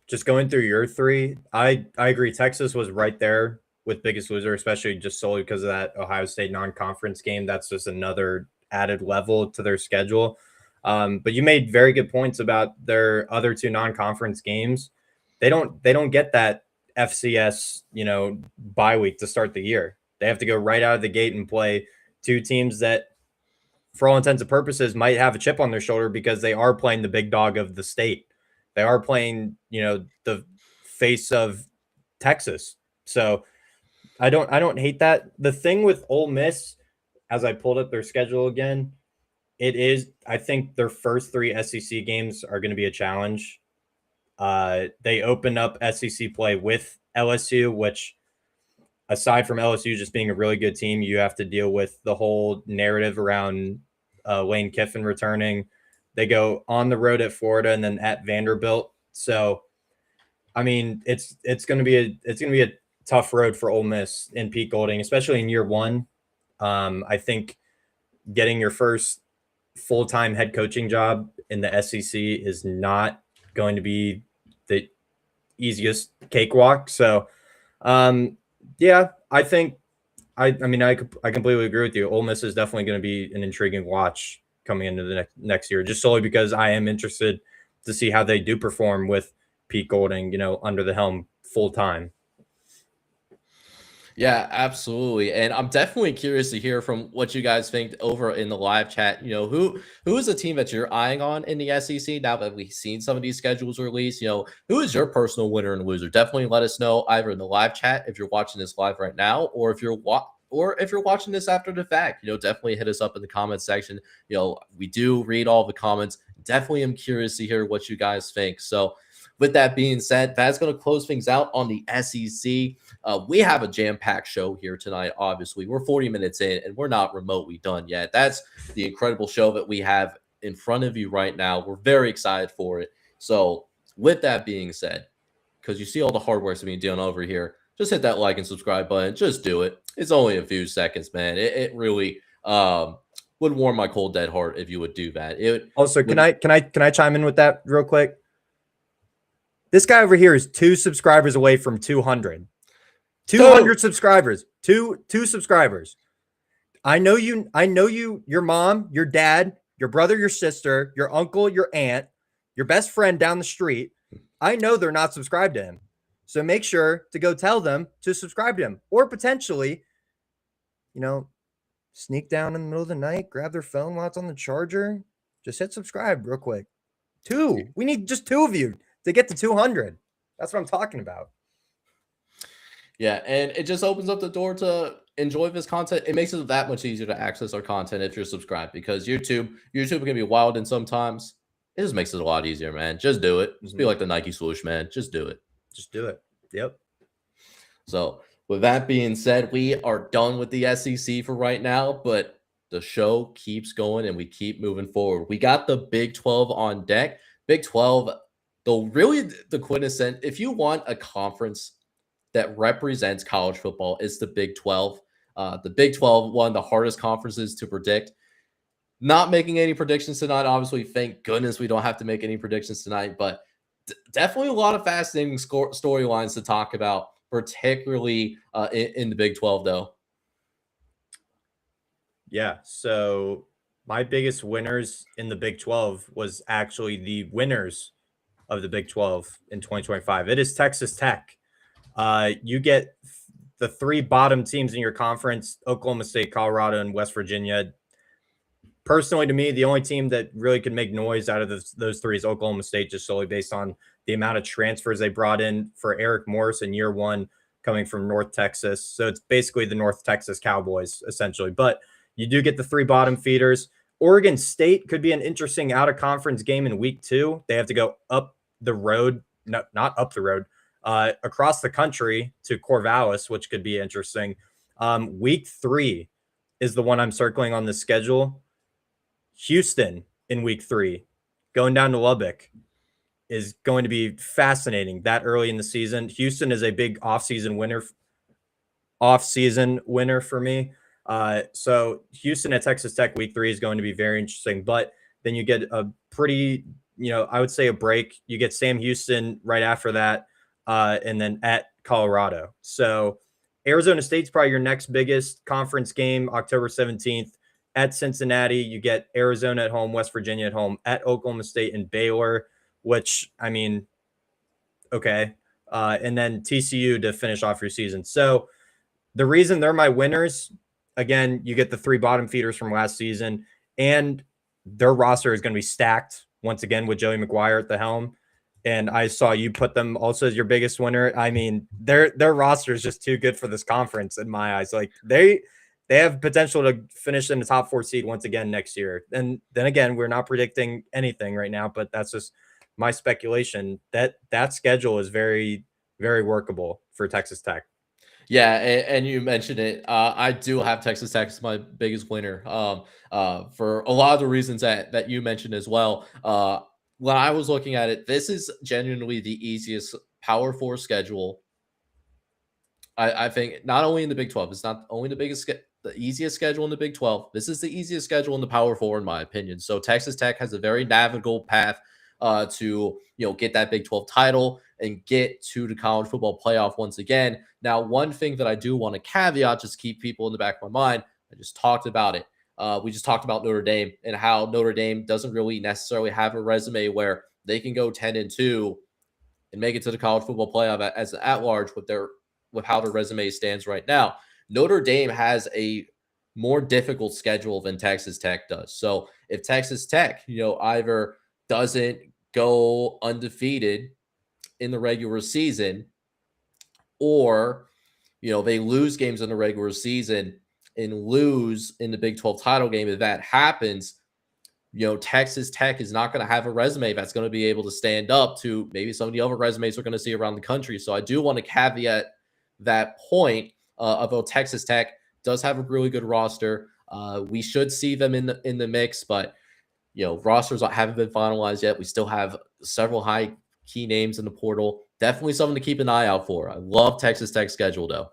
just going through your 3, I agree. Texas was right there with biggest loser, especially just solely because of that Ohio State non-conference game. That's just another added level to their schedule. But you made very good points about their other 2 non-conference games. They don't get that FCS, bye week to start the year. They have to go right out of the gate and play 2 teams that, for all intents and purposes, might have a chip on their shoulder because they are playing the big dog of the state. They are playing, the face of Texas. So I don't hate that. The thing with Ole Miss, as I pulled up their schedule again, I think their first 3 SEC games are going to be a challenge. They open up SEC play with LSU, which, aside from LSU just being a really good team, you have to deal with the whole narrative around Lane Kiffin returning. They go on the road at Florida and then at Vanderbilt. So, I mean, it's going to be a tough road for Ole Miss and Pete Golding, especially in year 1. I think getting your first full-time head coaching job in the SEC is not going to be the easiest cakewalk. So, yeah, I think I mean, I completely agree with you. Ole Miss is definitely going to be an intriguing watch coming into the next year, just solely because I am interested to see how they do perform with Pete Golding, under the helm full time. Yeah, absolutely. And I'm definitely curious to hear from what you guys think over in the live chat. Who is a team that you're eyeing on in the SEC now that we've seen some of these schedules released? Who is your personal winner and loser? Definitely let us know either in the live chat if you're watching this live right now, or if you're watching this after the fact. Definitely hit us up in the comment section. We do read all the comments. Definitely am curious to hear what you guys think. So with that being said, that's going to close things out on the SEC. We have a jam-packed show here tonight, obviously. We're 40 minutes in, and we're not remotely done yet. That's the incredible show that we have in front of you right now. We're very excited for it. So with that being said, because you see all the hard work that's being done over here, just hit that like and subscribe button. Just do it. It's only a few seconds, man. It really would warm my cold, dead heart if you would do that. Can I chime in with that real quick? This guy over here is 2 subscribers away from 200. 200 subscribers. Two subscribers. I know you, your mom, your dad, your brother, your sister, your uncle, your aunt, your best friend down the street. I know they're not subscribed to him. So make sure to go tell them to subscribe to him. Or potentially, sneak down in the middle of the night, grab their phone while it's on the charger. Just hit subscribe real quick. 2. We need just 2 of you to get to 200. That's what I'm talking about. Yeah, and it just opens up the door to enjoy this content. It makes it that much easier to access our content if you're subscribed, because YouTube can be wild, and sometimes it just makes it a lot easier, man. Just do it. Just be like the Nike swoosh, man. Just do it. Just do it. Yep. So with that being said, we are done with the SEC for right now, but the show keeps going and we keep moving forward. We got the Big 12 on deck. Big 12, the quintessence, if you want a conference that represents college football, is the Big 12. The Big 12, one of the hardest conferences to predict. Not making any predictions tonight. Obviously, thank goodness we don't have to make any predictions tonight, but definitely a lot of fascinating storylines to talk about, particularly in the Big 12, though. Yeah, so my biggest winners in the Big 12 was actually the winners of the Big 12 in 2025. It is Texas Tech. You get the 3 bottom teams in your conference: Oklahoma State, Colorado, and West Virginia. Personally, to me, the only team that really could make noise out of those 3 is Oklahoma State, just solely based on the amount of transfers they brought in for Eric Morris in year 1, coming from North Texas. So it's basically the North Texas Cowboys, essentially. But you do get the 3 bottom feeders. Oregon State could be an interesting out-of-conference game in week 2. They have to go up the road, not up the road, across the country to Corvallis, which could be interesting. Week 3 is the one I'm circling on the schedule. Houston in week 3, going down to Lubbock, is going to be fascinating that early in the season. Houston is a big off-season winner for me. So Houston at Texas Tech week 3 is going to be very interesting. But then you get a pretty, I would say a break. You get Sam Houston right after that, and then at Colorado. So Arizona State's probably your next biggest conference game, October 17th. At Cincinnati, you get Arizona at home, West Virginia at home, at Oklahoma State and Baylor, which, I mean, okay. And then TCU to finish off your season. So the reason they're my winners, again, you get the 3 bottom feeders from last season, and their roster is going to be stacked once again with Joey McGuire at the helm. And I saw you put them also as your biggest winner. I mean, their roster is just too good for this conference in my eyes. Like they have potential to finish in the top 4 seed once again next year. And then again, we're not predicting anything right now, but that's just my speculation. That schedule is very, very workable for Texas Tech. Yeah, and you mentioned it. I do have Texas Tech as my biggest winner for a lot of the reasons that you mentioned as well. When I was looking at it, this is genuinely the easiest Power 4 schedule. I think not only in the Big 12, it's not only the easiest schedule in the Big 12. This is the easiest schedule in the Power 4, in my opinion. So Texas Tech has a very navigable path to get that Big 12 title and get to the college football playoff once again. Now, one thing that I do want to caveat, just keep people in the back of my mind, I just talked about it. We just talked about Notre Dame and how Notre Dame doesn't really necessarily have a resume where they can go 10-2 and make it to the college football playoff as at large with how their resume stands right now. Notre Dame has a more difficult schedule than Texas Tech does. So if Texas Tech, either doesn't go undefeated in the regular season, or they lose games in the regular season and lose in the Big 12 title game, if that happens, Texas Tech is not going to have a resume that's going to be able to stand up to maybe some of the other resumes we're going to see around the country. So I do want to caveat that point, although Texas Tech does have a really good roster. We should see them in the mix, but rosters haven't been finalized yet. We still have several high key names in the portal. Definitely something to keep an eye out for. I love Texas Tech's schedule, though.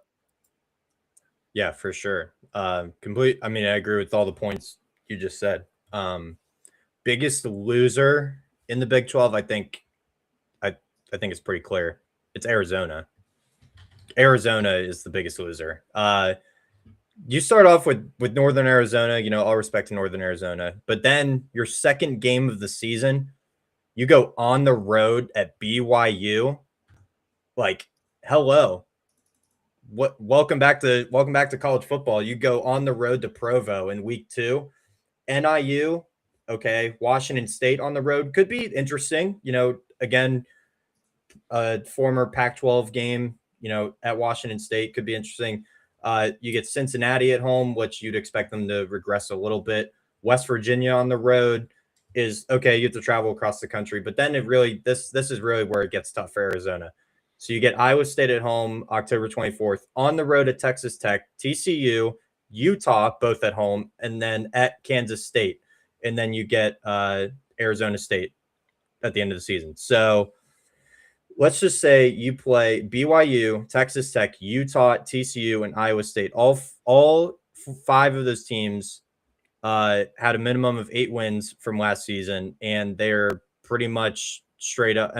Yeah, for sure. I agree with all the points you just said. Biggest loser in the Big 12, I think it's pretty clear. It's Arizona. Arizona is the biggest loser. You start off with Northern Arizona, all respect to Northern Arizona, but then your second game of the season, you go on the road at BYU. Like, hello. Welcome back to college football. You go on the road to Provo in week 2. NIU, okay, Washington State on the road could be interesting. Again, a former Pac-12 game, at Washington State could be interesting. You get Cincinnati at home, which you'd expect them to regress a little bit. West Virginia on the road is okay. You have to travel across the country, but then this is really where it gets tough for Arizona. So you get Iowa State at home, October 24th, on the road at Texas Tech, TCU, Utah, both at home, and then at Kansas State. And then you get Arizona State at the end of the season. So let's just say you play BYU, Texas Tech, Utah, TCU, and Iowa State. All 5 of those teams had a minimum of 8 wins from last season, and they're pretty much straight up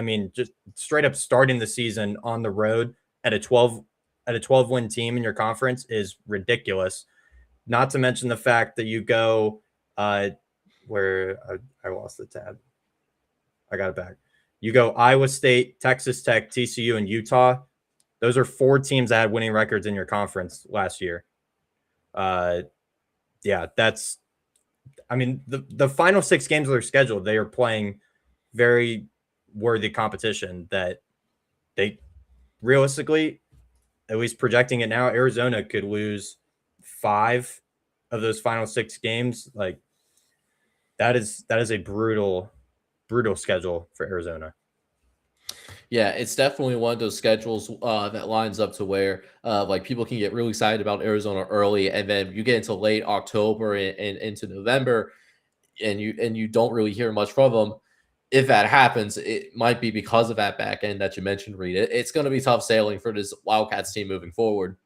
starting the season on the road at a 12-win team in your conference is ridiculous. Not to mention the fact that you go where I lost the tab. I got it back. You go Iowa State, Texas Tech, TCU, and Utah. Those are 4 teams that had winning records in your conference last year. The final 6 games of their schedule, they are playing very worthy competition that they realistically, at least projecting it now, Arizona could lose 5 of those final 6 games. Like, that is a brutal schedule for Arizona. Yeah, it's definitely one of those schedules that lines up to where people can get really excited about Arizona early, and then you get into late October and into November, and you don't really hear much from them. If that happens, it might be because of that back end that you mentioned, Reed. It's going to be tough sailing for this Wildcats team moving forward.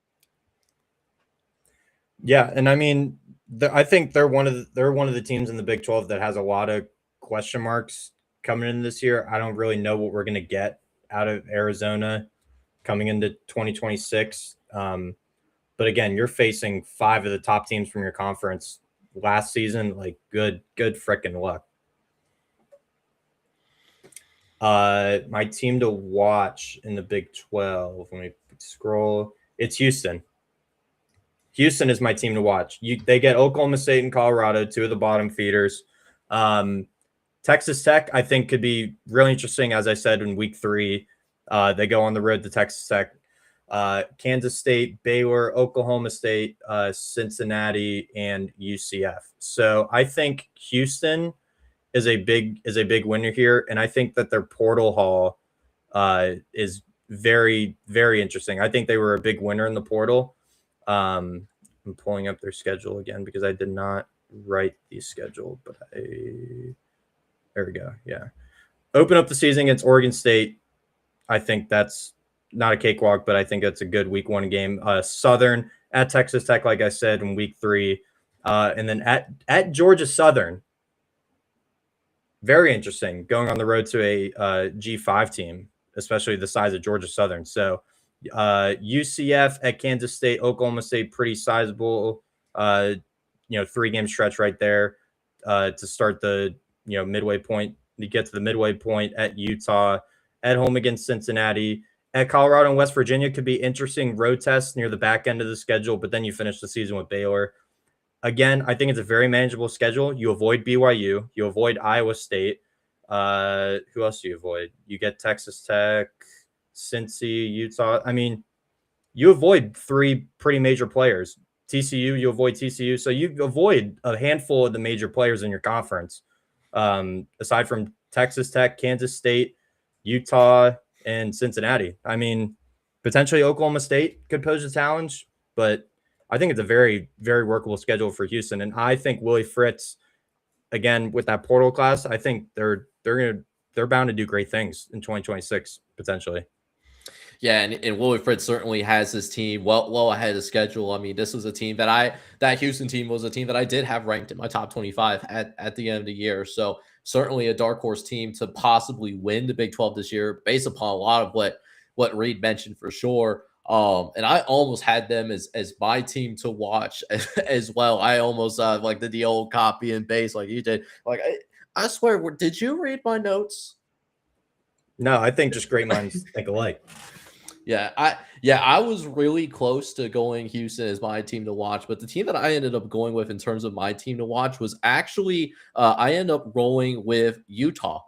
Yeah, and I think they're one of the teams in the Big 12 that has a lot of question marks coming in this year. I don't really know what we're going to get out of Arizona coming into 2026. But again, you're facing 5 of the top teams from your conference last season. Like, good freaking luck. My team to watch in the Big 12. Let me scroll. It's Houston. Houston is my team to watch. They get Oklahoma State and Colorado, 2 of the bottom feeders. Texas Tech, I think, could be really interesting. As I said, in week 3, they go on the road to Texas Tech, Kansas State, Baylor, Oklahoma State, Cincinnati, and UCF. So I think Houston is a big winner here, and I think that their portal haul is very, very interesting. I think they were a big winner in the portal. I'm pulling up their schedule again because I did not write the schedule, but there we go. Yeah. Open up the season against Oregon State. I think that's not a cakewalk, but I think that's a good week 1 game. Southern at Texas Tech, like I said, in week 3. And then at Georgia Southern. very interesting going on the road to a G5 team, especially the size of Georgia Southern. So UCF at Kansas State, Oklahoma State, pretty sizable, 3-game stretch right there to start the, midway point. You get to the midway point at Utah, at home against Cincinnati. At Colorado and West Virginia could be interesting road tests near the back end of the schedule, but then you finish the season with Baylor. Again, I think it's a very manageable schedule. You avoid BYU, you avoid Iowa State. Who else do you avoid? You get Texas Tech, Cincy, Utah. I mean, you avoid 3 pretty major players. TCU, you avoid TCU. So you avoid a handful of the major players in your conference. Aside from Texas Tech, Kansas State, Utah, and Cincinnati. I mean, potentially Oklahoma State could pose a challenge, but I think it's a very, very workable schedule for Houston. And I think Willie Fritz, again, with that portal class, I think they're bound to do great things in 2026, potentially. Yeah, and Willie Fritz certainly has his team well ahead of schedule. I mean, this was a team that Houston team was a team that I did have ranked in my top 25 at the end of the year. So certainly a dark horse team to possibly win the Big 12 this year, based upon a lot of what Reed mentioned for sure. And I almost had them as my team to watch as well. I almost like the old copy and paste like you did. Like I swear, did you read my notes? No, I think just great minds think alike. Yeah, I was really close to going Houston as my team to watch, but the team that I ended up going with in terms of my team to watch was actually I ended up rolling with Utah.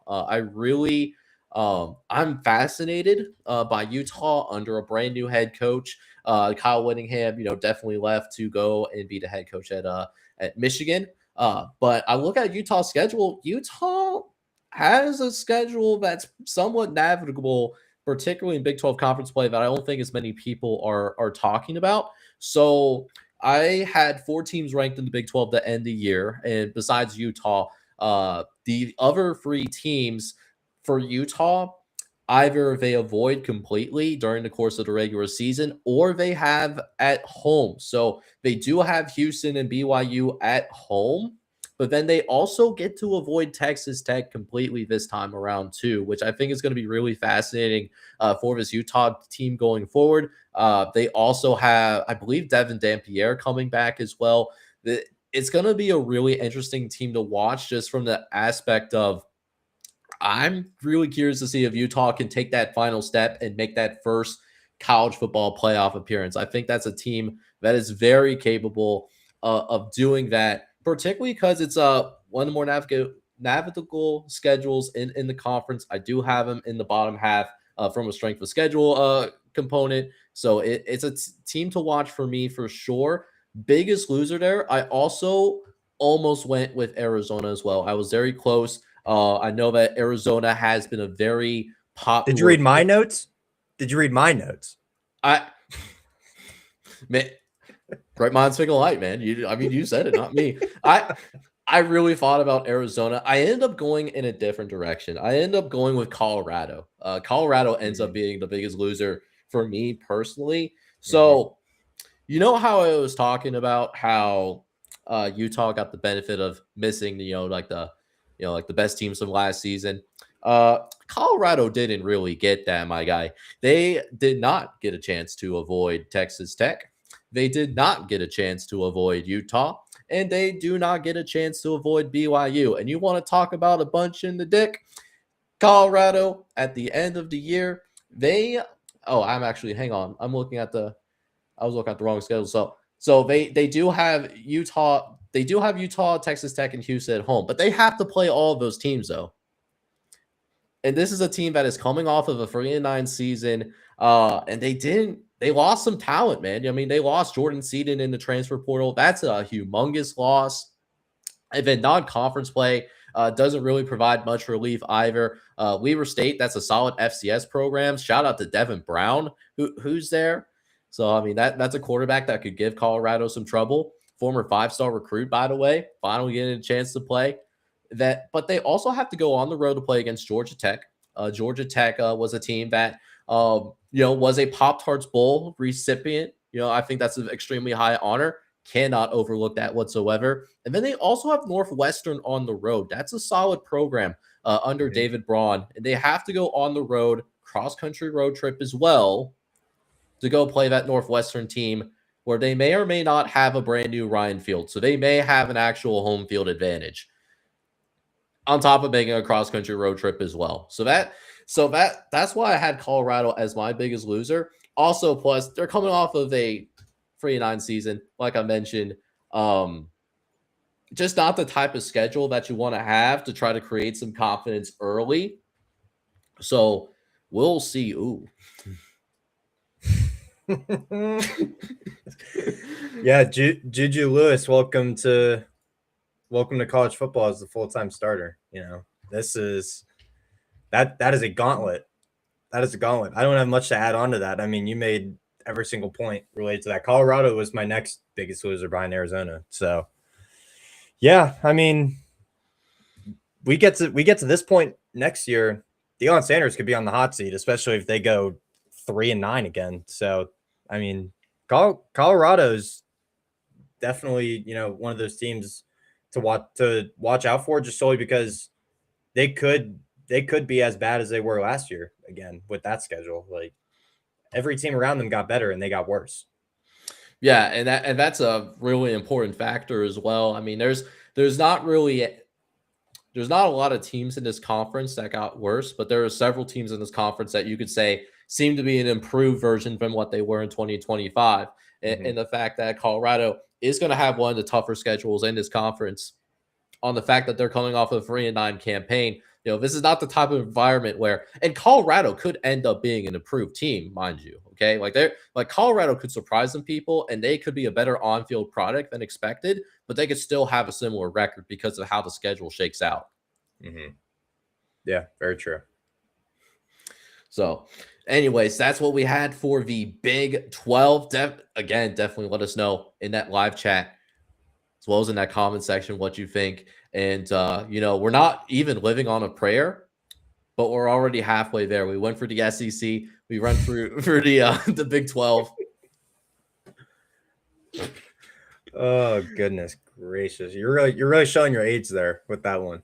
I'm fascinated by Utah under a brand new head coach. Kyle Whittingham, definitely left to go and be the head coach at Michigan. But I look at Utah's schedule. Utah has a schedule that's somewhat navigable, particularly in Big 12 conference play, that I don't think as many people are talking about. So I had 4 teams ranked in the Big 12 to end the year. And besides Utah, the other 3 teams for Utah, either they avoid completely during the course of the regular season or they have at home. So they do have Houston and BYU at home, but then they also get to avoid Texas Tech completely this time around too, which I think is going to be really fascinating for this Utah team going forward. They also have, I believe, Devin Dampierre coming back as well. It's going to be a really interesting team to watch just from the aspect of I'm really curious to see if Utah can take that final step and make that first college football playoff appearance. I think that's a team that is very capable of doing that, particularly because it's one of the more navigable schedules in the conference. I do have them in the bottom half from a strength of schedule component. So it's a team to watch for me for sure. Biggest loser there. I also almost went with Arizona as well. I was very close. I know that Arizona has been a very popular. Did you read my notes? Did you read my notes? Man, great minds think alike, man. You said it, not me. I really thought about Arizona. I ended up going in a different direction. I ended up going with Colorado. Colorado ends up being the biggest loser for me personally. So, you know how I was talking about how Utah got the benefit of missing, like the best teams from last season. Colorado didn't really get that, my guy. They did not get a chance to avoid Texas Tech. They did not get a chance to avoid Utah. And they do not get a chance to avoid BYU. And you want to talk about a bunch in the dick? Colorado, at the end of the year, hang on. I was looking at the wrong schedule. So they do have Utah. They do have Utah, Texas Tech, and Houston at home, but they have to play all of those teams, though. And this is a team that is coming off of a 3-9 season, and they lost some talent, man. I mean, they lost Jordan Seaton in the transfer portal. That's a humongous loss. And then non-conference play doesn't really provide much relief either. Weaver State, that's a solid FCS program. Shout out to Devin Brown, who's there. So, I mean, that's a quarterback that could give Colorado some trouble. Former 5-star recruit, by the way, finally getting a chance to play. But they also have to go on the road to play against Georgia Tech. Georgia Tech was a team that was a Pop-Tarts Bowl recipient. I think that's an extremely high honor. Cannot overlook that whatsoever. And then they also have Northwestern on the road. That's a solid program under David Braun. And they have to go on the road, cross-country road trip as well, to go play that Northwestern team where they may or may not have a brand new Ryan Field. So they may have an actual home field advantage on top of making a cross-country road trip as well. So that's why I had Colorado as my biggest loser. Also, plus they're coming off of a 3-9 season, like I mentioned. Just not the type of schedule that you want to have to try to create some confidence early. So we'll see. Ooh. Yeah, Juju Lewis, welcome to college football as the full-time starter. You know, this is that is a gauntlet. That is a gauntlet. I don't have much to add on to that. I mean, you made every single point related to that. Colorado was my next biggest loser behind Arizona. So yeah, I mean, we get to this point next year, Deion Sanders could be on the hot seat, especially if they go 3-9 again. So I mean, Colorado's definitely, you know, one of those teams to watch out for, just solely because they could be as bad as they were last year again with that schedule. Like every team around them got better and they got worse. Yeah, and that's a really important factor as well. I mean, there's not a lot of teams in this conference that got worse, but there are several teams in this conference that you could say seem to be an improved version from what they were in 2025. And the fact that Colorado is going to have one of the tougher schedules in this conference, on the fact that they're coming off a 3-9 campaign. You know, this is not the type of environment where, and Colorado could end up being an improved team, mind you. Okay. Like Colorado could surprise some people and they could be a better on-field product than expected, but they could still have a similar record because of how the schedule shakes out. Yeah, very true. So anyways, that's what we had for the Big 12. Again, definitely let us know in that live chat, as well as in that comment section, what you think. And, you know, we're not even living on a prayer, but we're already halfway there. We went for the SEC. We run through for the Big 12. Oh, goodness gracious. You're really showing your age there with that one.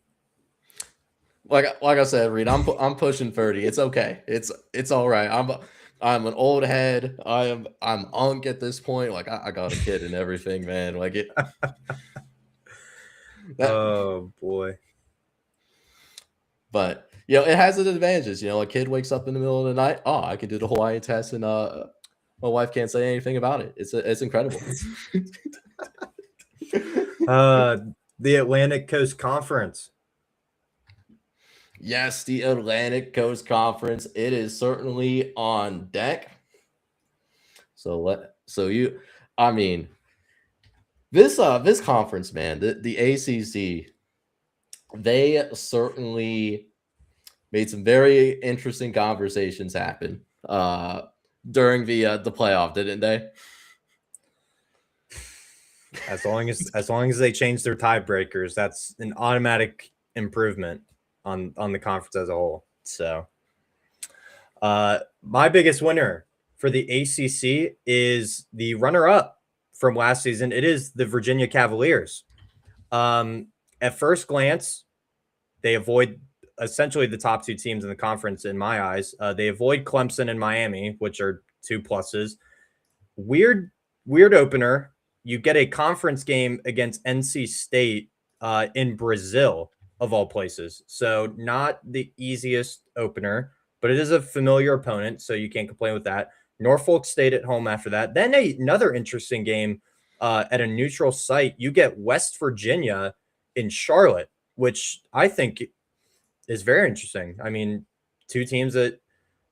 Like I said, Reed, I'm pushing 30. It's okay. It's all right. I'm an old head. I'm unk at this point. Like I got a kid and everything, man. Like it. Oh boy. But you know, it has its advantages. You know, a kid wakes up in the middle of the night. Oh, I can do the Hawaiian test, and my wife can't say anything about it. It's incredible. The Atlantic Coast Conference. Yes, the Atlantic Coast Conference. It is certainly on deck. I mean, this conference, man, the ACC, they certainly made some very interesting conversations happen during the playoff, didn't they? As long as they change their tiebreakers, that's an automatic improvement on the conference as a whole. So my biggest winner for the ACC is the runner-up from last season. It is the Virginia Cavaliers. At first glance, they avoid essentially the top two teams in the conference in my eyes. They avoid Clemson and Miami, which are 2 pluses. Weird opener. You get a conference game against NC State in Brazil, of all places. So not the easiest opener, but it is a familiar opponent, so you can't complain with that. Norfolk State at home after that. Then another interesting game at a neutral site. You get West Virginia in Charlotte, which I think is very interesting. I mean, 2 teams that,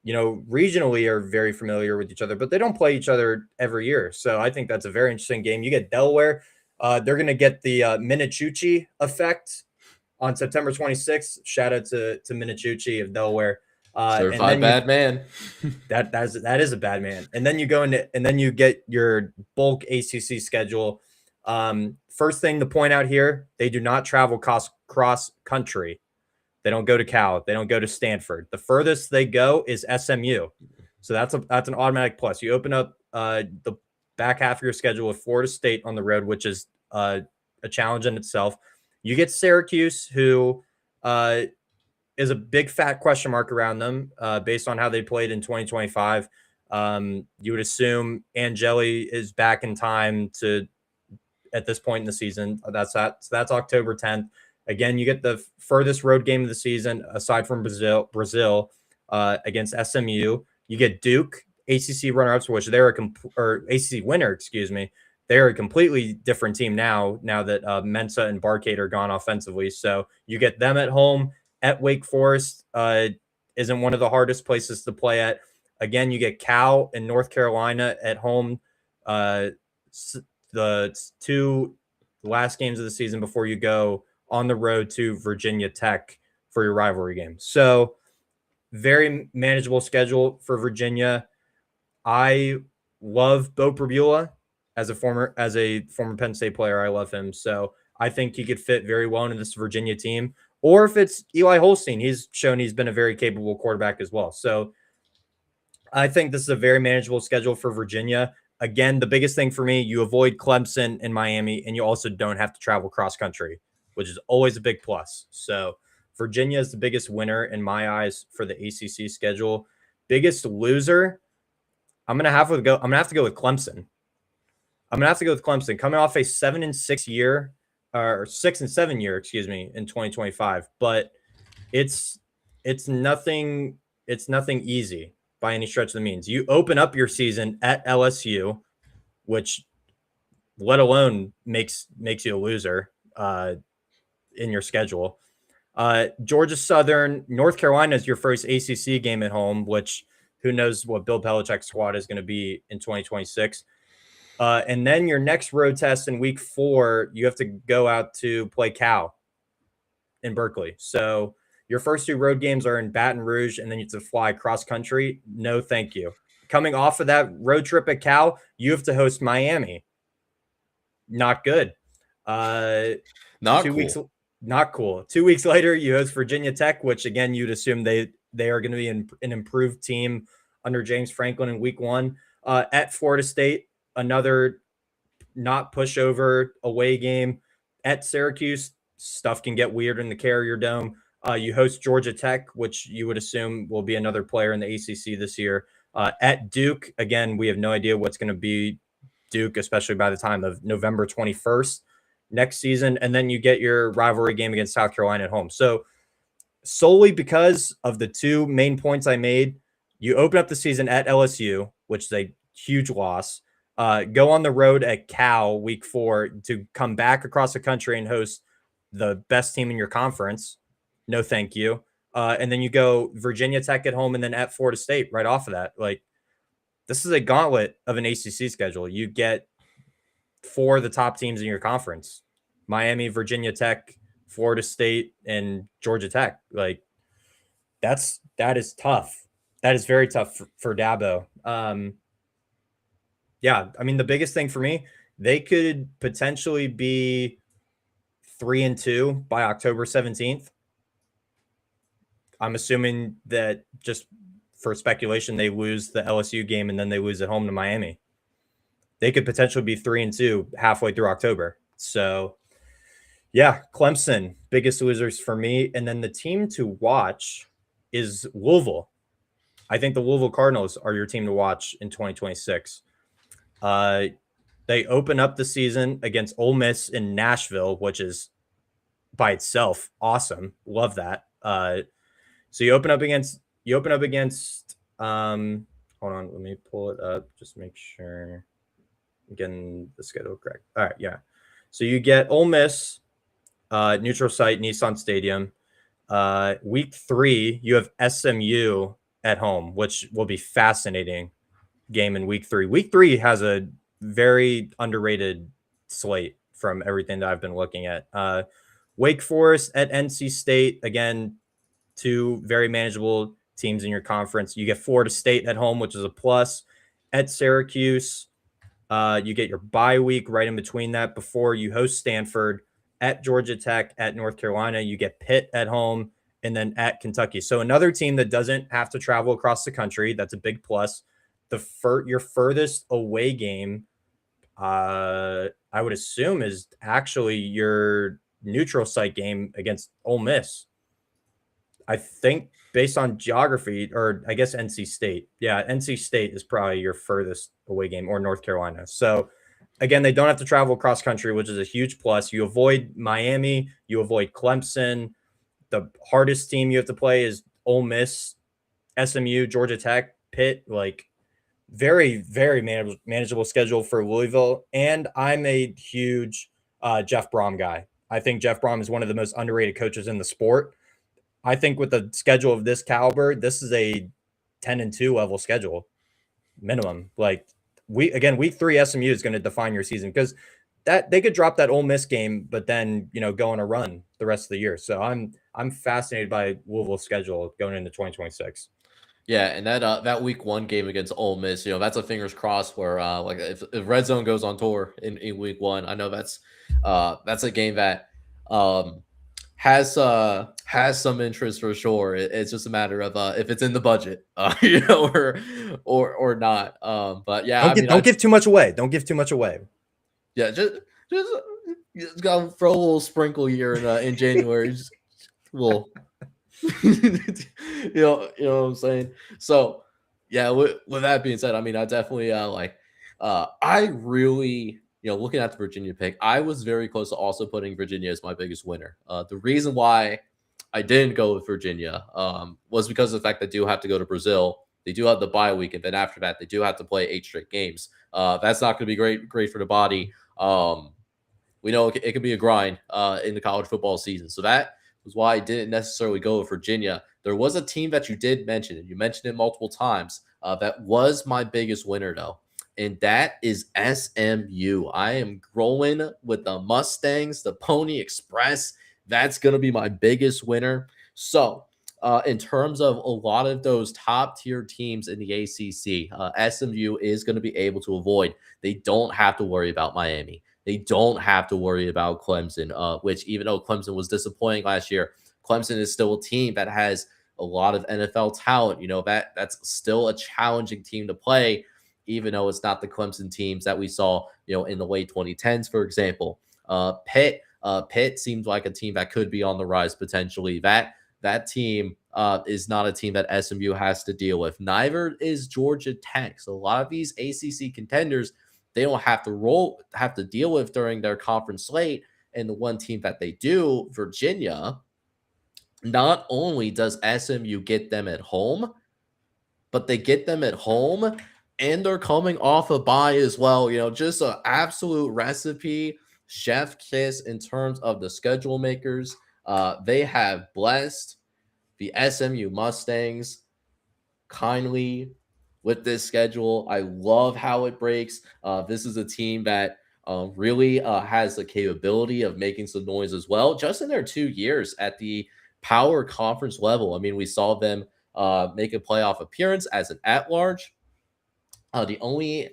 you know, regionally are very familiar with each other, but they don't play each other every year. So I think that's a very interesting game. You get Delaware. They're going to get the Minichucci effect on September 26th. Shout out to Minichucci of Delaware. Certified bad man. That is a bad man. And then you go into, and then you get your bulk ACC schedule. First thing to point out here, they do not travel cross country. They don't go to Cal. They don't go to Stanford. The furthest they go is SMU. So that's an automatic plus. You open up the back half of your schedule with Florida State on the road, which is a challenge in itself. You get Syracuse, who is a big fat question mark around them based on how they played in 2025. You would assume Angeli is back in time to at this point in the season. That's October 10th. Again, you get the furthest road game of the season aside from Brazil against SMU. You get Duke, ACC runner-ups, which they're ACC winner, excuse me. They're a completely different team now that Mensah and Barcade are gone offensively. So you get them at home. At Wake Forest isn't one of the hardest places to play at. Again, you get Cal and North Carolina at home. The two last games of the season before you go on the road to Virginia Tech for your rivalry game. So very manageable schedule for Virginia. I love Bo Pribula as a former Penn State player. I love him. So I think he could fit very well into this Virginia team. Or if it's Eli Holstein, he's shown he's been a very capable quarterback as well. So I think this is a very manageable schedule for Virginia. Again, the biggest thing for me, you avoid Clemson and Miami, and you also don't have to travel cross country, which is always a big plus. So Virginia is the biggest winner in my eyes for the ACC schedule. Biggest loser, I'm gonna have to go with Clemson. Coming off a 7-6 year, or 6-7 year, excuse me, in 2025. But it's nothing easy by any stretch of the means. You open up your season at LSU, which let alone makes you a loser in your schedule. Georgia Southern, North Carolina is your first ACC game at home, which who knows what Bill Belichick's squad is going to be in 2026. And then your next road test in week 4, you have to go out to play Cal in Berkeley. So your first 2 road games are in Baton Rouge, and then you have to fly cross country. No, thank you. Coming off of that road trip at Cal, you have to host Miami. Not good. Not cool. 2 weeks later, you host Virginia Tech, which again, you'd assume they are going to be an improved team under James Franklin in week 1. At Florida State, another not pushover away game. At Syracuse, stuff can get weird in the Carrier Dome. You host Georgia Tech, which you would assume will be another player in the ACC this year. At Duke, again, we have no idea what's going to be Duke, especially by the time of November 21st next season. And then you get your rivalry game against South Carolina at home. So solely because of the 2 main points I made, you open up the season at LSU, which is a huge loss. Go on the road at Cal week 4 to come back across the country and host the best team in your conference. No, thank you. And then you go Virginia Tech at home and then at Florida State right off of that. Like, this is a gauntlet of an ACC schedule. You get 4 of the top teams in your conference: Miami, Virginia Tech, Florida State, and Georgia Tech. Like, that is tough. That is very tough for Dabo. Yeah, I mean, the biggest thing for me, they could potentially be 3-2 by October 17th. I'm assuming that, just for speculation, they lose the LSU game and then they lose at home to Miami. They could potentially be 3-2 halfway through October. So, yeah, Clemson, biggest losers for me. And then the team to watch is Louisville. I think the Louisville Cardinals are your team to watch in 2026. They open up the season against Ole Miss in Nashville, which is by itself awesome. Love that. So you open up against hold on, let me pull it up, just make sure I'm getting the schedule correct. All right, yeah. So you get Ole Miss, neutral site, Nissan Stadium. Week 3, you have SMU at home, which will be fascinating game in week 3. Week 3 has a very underrated slate from everything that I've been looking at. Wake Forest at NC State, again, 2 very manageable teams in your conference. You get Florida State at home, which is a plus. At Syracuse, you get your bye week right in between that before you host Stanford. At Georgia Tech, at North Carolina, you get Pitt at home, and then at Kentucky. So another team that doesn't have to travel across the country. That's a big plus. Your furthest away game I would assume is actually your neutral site game against Ole Miss. I think based on geography, or I guess NC State. Yeah, NC State is probably your furthest away game, or North Carolina. So again, they don't have to travel cross country, which is a huge plus. You avoid Miami, you avoid Clemson. The hardest team you have to play is Ole Miss, SMU, Georgia Tech, Pitt. Like very, very manageable schedule for Louisville. And I'm a huge Jeff Brom guy. I think Jeff Brom is one of the most underrated coaches in the sport. I think with the schedule of this caliber, this is a 10-2 level schedule minimum. Like week 3 SMU is going to define your season, because that they could drop that Ole Miss game, but then go on a run the rest of the year. So I'm fascinated by Louisville's schedule going into 2026. Yeah, and that week 1 game against Ole Miss, that's a fingers crossed where like if Redzone goes on tour in week 1, I know that's a game that has some interest for sure. It's just a matter of if it's in the budget, or not. But yeah, Don't give too much away. Don't give too much away. Yeah, just gotta throw a little sprinkle here in January. Just little, you know what I'm saying. So yeah, with that being said, I definitely I really. Looking at the Virginia pick, I was very close to also putting Virginia as my biggest winner. The reason why I didn't go with Virginia was because of the fact that they do have to go to Brazil. They do have the bye week, and then after that, they do have to play 8 straight games. That's not going to be great for the body. We know it can be a grind in the college football season. So that was why I didn't necessarily go with Virginia. There was a team that you did mention, and you mentioned it multiple times, that was my biggest winner, though. And that is SMU. I am growing with the Mustangs, the Pony Express. That's going to be my biggest winner. So, in terms of a lot of those top-tier teams in the ACC, SMU is going to be able to avoid. They don't have to worry about Miami. They don't have to worry about Clemson, which even though Clemson was disappointing last year, Clemson is still a team that has a lot of NFL talent. That's still a challenging team to play, even though it's not the Clemson teams that we saw, in the late 2010s, for example. Pitt seems like a team that could be on the rise potentially. That team is not a team that SMU has to deal with. Neither is Georgia Tech. So a lot of these ACC contenders, they don't have to deal with during their conference slate. And the one team that they do, Virginia, not only does SMU get them at home, but they get them at home and they're coming off a bye as well. Just an absolute recipe, chef kiss in terms of the schedule makers. They have blessed the SMU Mustangs kindly with this schedule. I love how it breaks. This is a team that really has the capability of making some noise as well. Just in their 2 years at the power conference level, we saw them make a playoff appearance as an at-large. The only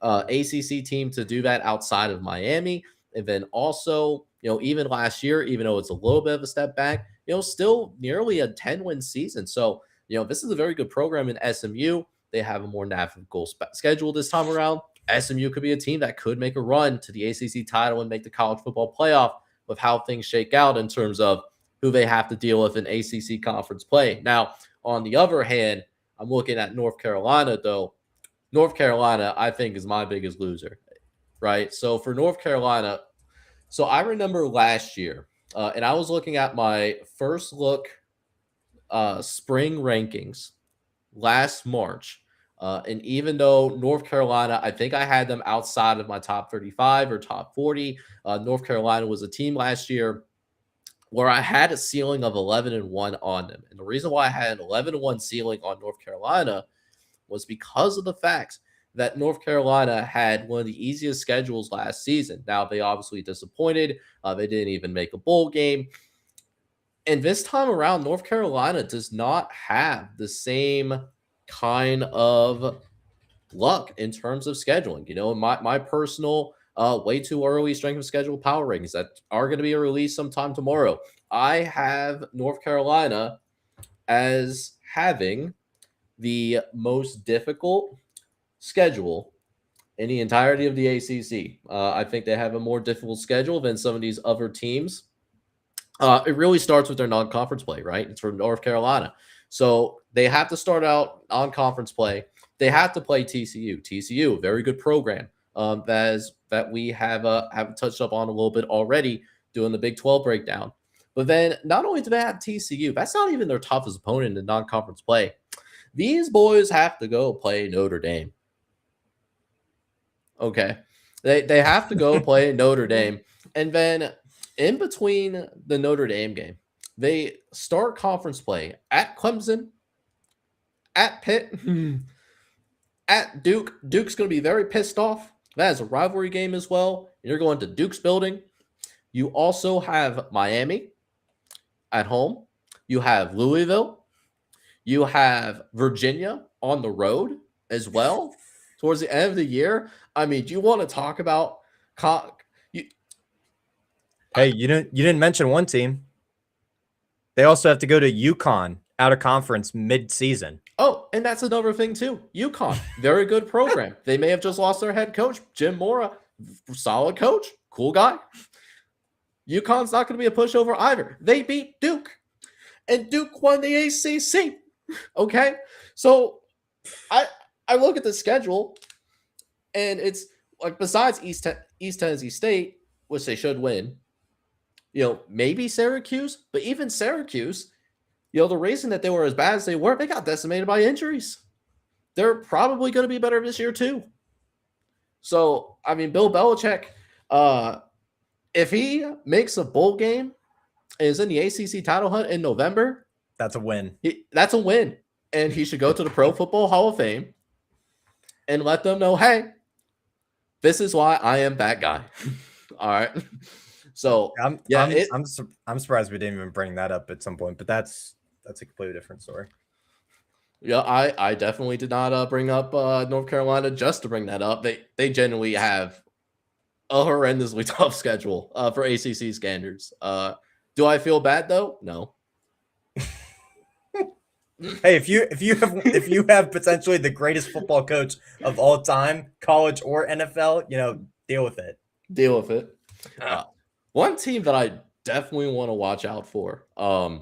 ACC team to do that outside of Miami. And then also, even last year, even though it's a little bit of a step back, still nearly a 10-win season. So, this is a very good program in SMU. They have a more navigable schedule this time around. SMU could be a team that could make a run to the ACC title and make the college football playoff with how things shake out in terms of who they have to deal with in ACC conference play. Now, on the other hand, I'm looking at North Carolina, though. North Carolina, I think, is my biggest loser, right? So for North Carolina, so I remember last year, and I was looking at my first look spring rankings last March. And even though North Carolina, I think I had them outside of my top 35 or top 40, North Carolina was a team last year where I had a ceiling of 11-1 on them. And the reason why I had an 11-1 ceiling on North Carolina was because of the fact that North Carolina had one of the easiest schedules last season. Now, they obviously disappointed. They didn't even make a bowl game. And this time around, North Carolina does not have the same kind of luck in terms of scheduling. My personal way too early strength of schedule power rankings that are going to be released sometime tomorrow, I have North Carolina as having the most difficult schedule in the entirety of the ACC. I think they have a more difficult schedule than some of these other teams. It really starts with their non-conference play, right? It's from North Carolina. So they have to start out on conference play. They have to play TCU. TCU, very good program that we have touched up on a little bit already doing the Big 12 breakdown. But then not only do they have TCU, that's not even their toughest opponent in non-conference play. These boys have to go play Notre Dame. Okay. They have to go play Notre Dame. And then in between the Notre Dame game, they start conference play at Clemson, at Pitt, at Duke. Duke's going to be very pissed off. That is a rivalry game as well. You're going to Duke's building. You also have Miami at home. You have Louisville. You have Virginia on the road as well towards the end of the year. I mean, do you want to talk about Hey, you didn't mention one team. They also have to go to UConn out of conference mid-season. Oh, and that's another thing too. UConn, very good program. They may have just lost their head coach, Jim Mora, solid coach, cool guy. UConn's not going to be a pushover either. They beat Duke, and Duke won the ACC. Okay, so I look at the schedule, and it's like besides East Tennessee State, which they should win. Maybe Syracuse, but even Syracuse, the reason that they were as bad as they were, they got decimated by injuries. They're probably going to be better this year too. So, I mean, Bill Belichick, if he makes a bowl game and is in the ACC title hunt in November, that's a win. That's a win. And he should go to the Pro Football Hall of Fame and let them know, hey, this is why I am that guy. All right. So I'm surprised we didn't even bring that up at some point, but that's a completely different story. Yeah, I definitely did not bring up North Carolina just to bring that up. They genuinely have a horrendously tough schedule for ACC standards. Do I feel bad though? No. Hey, if you have potentially the greatest football coach of all time, college or NFL, deal with it. Deal with it. One team that I definitely want to watch out for. I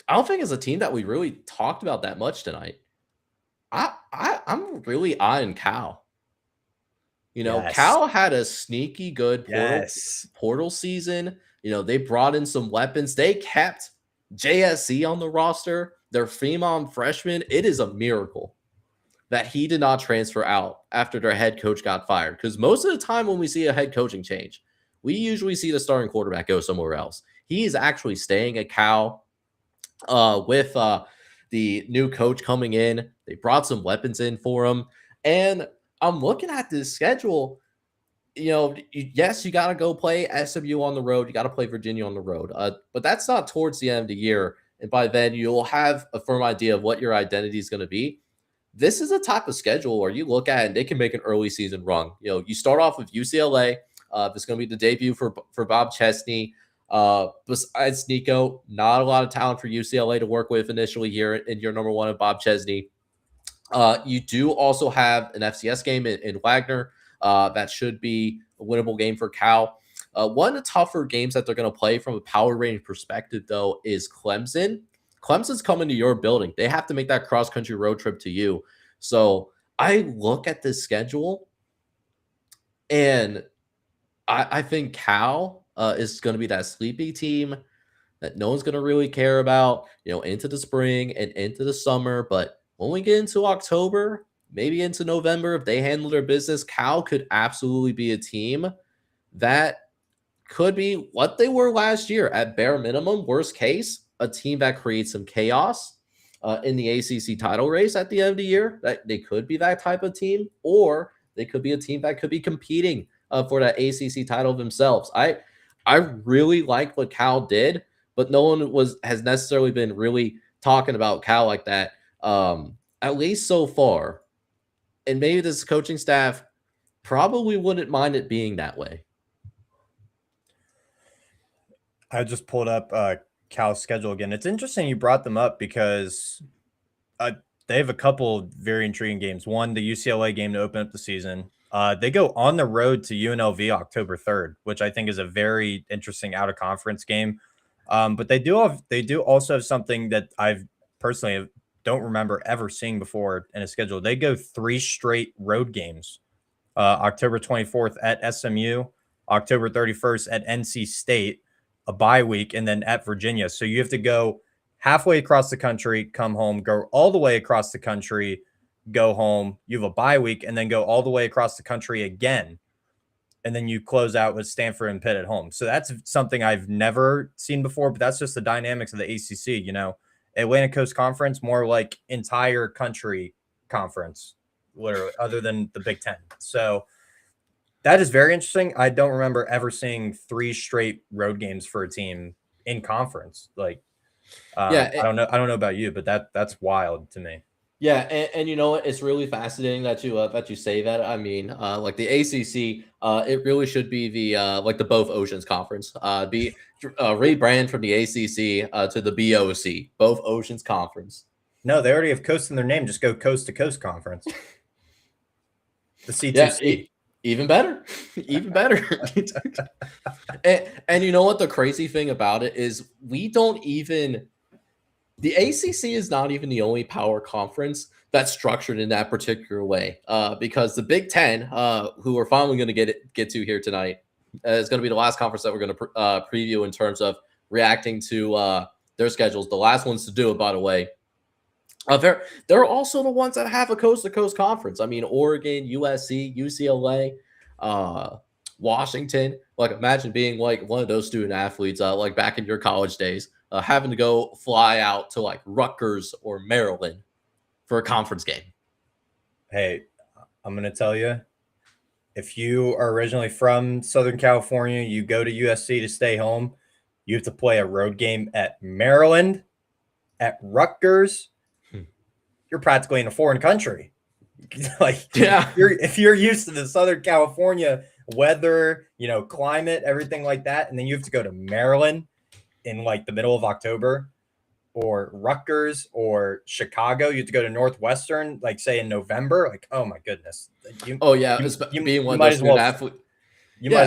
don't think it's a team that we really talked about that much tonight. I'm really eyeing Cal. Yes. Cal had a sneaky good Yes. portal season. They brought in some weapons. They kept JSC on the roster. Their Fremont freshman. It is a miracle that he did not transfer out after their head coach got fired. Because most of the time when we see a head coaching change, we usually see the starting quarterback go somewhere else. He is actually staying at Cal with the new coach coming in. They brought some weapons in for him. And I'm looking at this schedule. Yes, you got to go play SMU on the road. You got to play Virginia on the road. But that's not towards the end of the year. And by then, you'll have a firm idea of what your identity is going to be. This is a type of schedule where you look at it and they can make an early season run. You start off with UCLA. This is going to be the debut for Bob Chesney. Besides Nico, not a lot of talent for UCLA to work with initially here in year number one of Bob Chesney. You do also have an FCS game in Wagner. That should be a winnable game for Cal. One of the tougher games that they're going to play from a power rating perspective, though, is Clemson. Clemson's coming to your building. They have to make that cross-country road trip to you. So I look at this schedule, and I think Cal is going to be that sleepy team that no one's going to really care about, into the spring and into the summer. But when we get into October, maybe into November, if they handle their business, Cal could absolutely be a team that could be what they were last year. At bare minimum, worst case, a team that creates some chaos in the ACC title race at the end of the year. That they could be that type of team, or they could be a team that could be competing for that ACC title themselves. I really like what Cal did, but no one has necessarily been really talking about Cal like that, at least so far. And maybe this coaching staff probably wouldn't mind it being that way. I just pulled up Cal's schedule again. It's interesting you brought them up because they have a couple very intriguing games. One, the UCLA game to open up the season. They go on the road to UNLV October 3rd, which I think is a very interesting out of conference game. But they do also have something that I've personally don't remember ever seeing before in a schedule. They go 3 straight road games. October 24th at SMU, October 31st at NC State, a bye week, and then at Virginia. So you have to go halfway across the country, come home, go all the way across the country, go home. You have a bye week, and then go all the way across the country again. And then you close out with Stanford and Pitt at home. So that's something I've never seen before, but that's just the dynamics of the ACC. Atlantic Coast Conference, more like entire country conference, literally, other than the Big Ten. So that is very interesting. I don't remember ever seeing 3 straight road games for a team in conference. I don't know about you, but that's wild to me. Yeah, and you know what? It's really fascinating that you say that. I mean, like the ACC, it really should be the Both Oceans Conference. Rebrand from the ACC to the BOC, Both Oceans Conference. No, they already have coast in their name. Just go coast to coast conference. The C2C. Yeah, even better, even better. and you know what? The crazy thing about it is the ACC is not even the only power conference that's structured in that particular way, because the Big Ten, who we're finally going to get to here tonight, is going to be the last conference that we're going to preview in terms of reacting to their schedules. The last ones to do it, by the way. They're also the ones that have a coast-to-coast conference. I mean, Oregon, USC, UCLA, Washington. Like, imagine being like one of those student athletes, like back in your college days, having to go fly out to like Rutgers or Maryland for a conference game. Hey, I'm going to tell you, if you are originally from Southern California, you go to USC to stay home, you have to play a road game at Maryland, at Rutgers. You're practically in a foreign country. If you're used to the Southern California weather, climate, everything like that, and then you have to go to Maryland in like the middle of October, or Rutgers or Chicago, you have to go to Northwestern, like say in November. Like, oh my goodness. You might as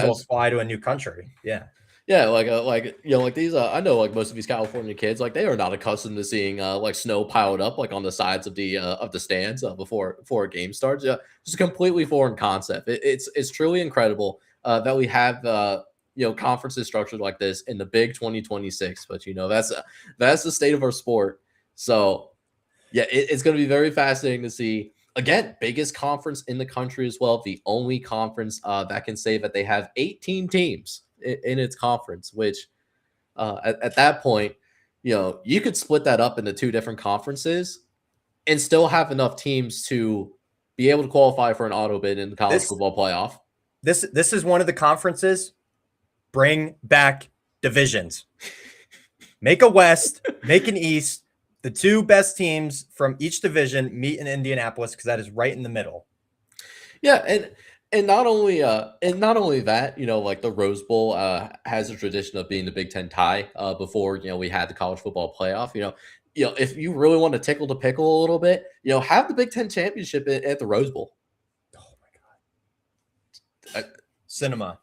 well fly to a new country. Yeah. Yeah, these. I know like most of these California kids, like they are not accustomed to seeing like snow piled up like on the sides of the stands before a game starts. Yeah, just a completely foreign concept. It's truly incredible that we have conferences structured like this in the Big 2026. But that's the state of our sport. So yeah, it's going to be very fascinating to see. Again, biggest conference in the country as well. The only conference that can say that they have 18 teams in its conference, which at that point, you could split that up into 2 different conferences and still have enough teams to be able to qualify for an auto bid in the college football playoff. This is one of the conferences. Bring back divisions. Make a West, make an East. The 2 best teams from each division meet in Indianapolis because that is right in the middle. Yeah, and not only that, like the Rose Bowl has a tradition of being the Big Ten tie before we had the college football playoff. If you really want to tickle the pickle a little bit, have the Big Ten championship at the Rose Bowl. Oh my God, cinema.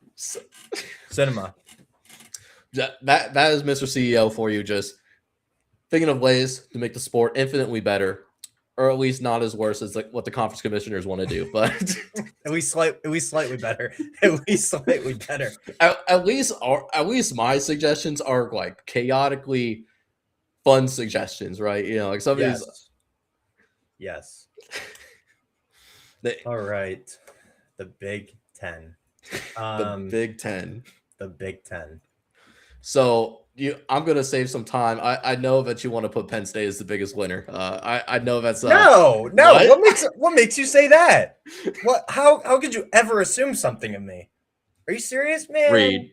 That is Mr. CEO for you, just thinking of ways to make the sport infinitely better. Or at least not as worse as like what the conference commissioners want to do, but at least slightly better. At least slightly better. At least my suggestions are like chaotically fun suggestions, right? Like some of these. Yes. All right, the Big Ten. The Big Ten. The Big Ten. So I'm gonna save some time. I know that you want to put Penn State as the biggest winner. I know that's no. What makes you say that? What? How could you ever assume something of me? Are you serious, man? Read.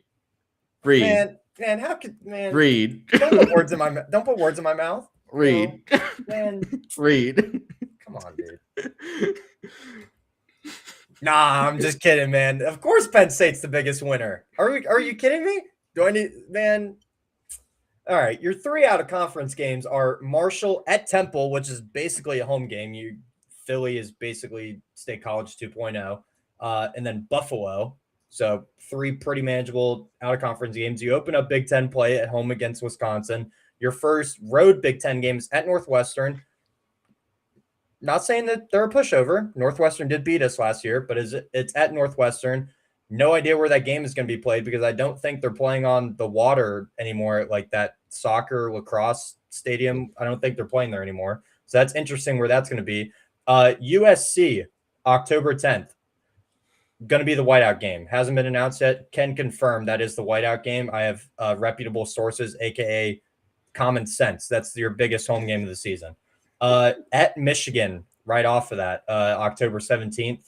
Man. How could man? Read. Don't put words in my mouth. Read. Man. Read. Come on, dude. Nah, I'm just kidding, man. Of course, Penn State's the biggest winner. Are you kidding me? Do I need man? All right, your 3 out of conference games are Marshall at Temple, which is basically a home game. Philly is basically State College 2.0. and then Buffalo. So 3 pretty manageable out-of-conference games. You open up Big Ten play at home against Wisconsin. Your first road Big Ten games at Northwestern. Not saying that they're a pushover. Northwestern did beat us last year, but it's at Northwestern. No idea where that game is going to be played because I don't think they're playing on the water anymore, like that soccer lacrosse stadium. I don't think they're playing there anymore. So that's interesting where that's going to be. USC, October 10th. Going to be the whiteout game. Hasn't been announced yet. Can confirm that is the whiteout game. I have reputable sources, aka Common Sense. That's your biggest home game of the season. At Michigan, right off of that, October 17th.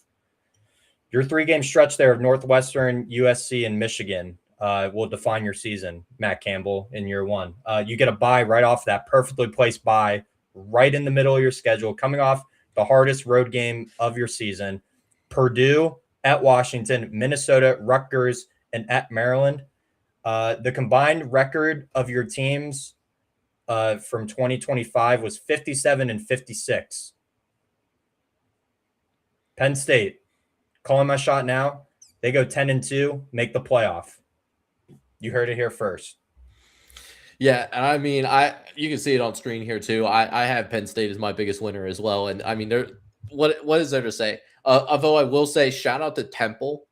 Your 3-game stretch there of Northwestern, USC, and Michigan will define your season, Matt Campbell, in year 1. You get a bye right off that, perfectly placed bye right in the middle of your schedule, coming off the hardest road game of your season. Purdue, at Washington, Minnesota, Rutgers, and at Maryland. The combined record of your teams from 2025 was 57 and 56. Penn State, calling my shot now. They go 10-2, make the playoff. You heard it here first. Yeah, and I mean, you can see it on screen here too. I have Penn State as my biggest winner as well, and I mean, what is there to say? Although I will say, shout out to Temple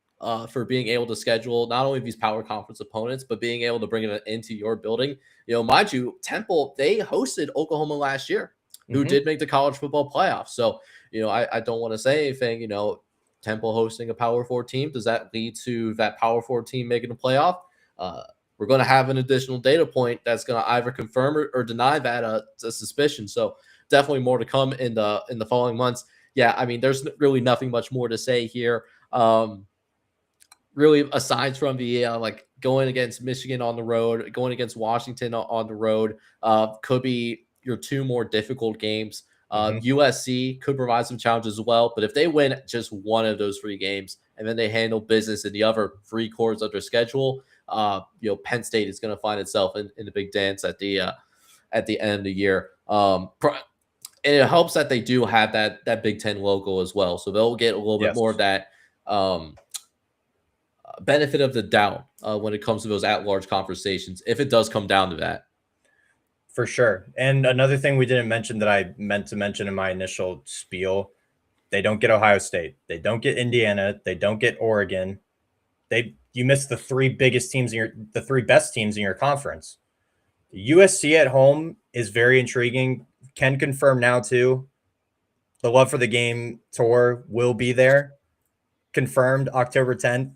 for being able to schedule not only these power conference opponents, but being able to bring it into your building. You know, mind you, Temple, they hosted Oklahoma last year, who did make the college football playoffs. So, you know, I don't want to say anything. You know, Temple hosting a Power 4 team, does that lead to that Power 4 team making the playoff? We're going to have an additional data point that's going to either confirm or deny that a suspicion. So definitely more to come in the following months. Yeah, I mean, there's really nothing much more to say here. Really, aside from the like going against Michigan on the road, going against Washington on the road, could be your 2 more difficult games. USC could provide some challenges as well, but if they win just one of those 3 games and then they handle business in the other 3 quarters of their schedule, you know, Penn State is going to find itself in the big dance at the end of the year. And it helps that they do have that Big Ten logo as well, so they'll get a little bit more of that benefit of the doubt when it comes to those at-large conversations, if it does come down to that. For sure. And another thing we didn't mention that I meant to mention in my initial spiel, they don't get Ohio State. They don't get Indiana. They don't get Oregon. You missed the 3 biggest teams the 3 best teams in your conference. USC at home is very intriguing. Can confirm now too. The Love for the Game tour will be there. Confirmed October 10th.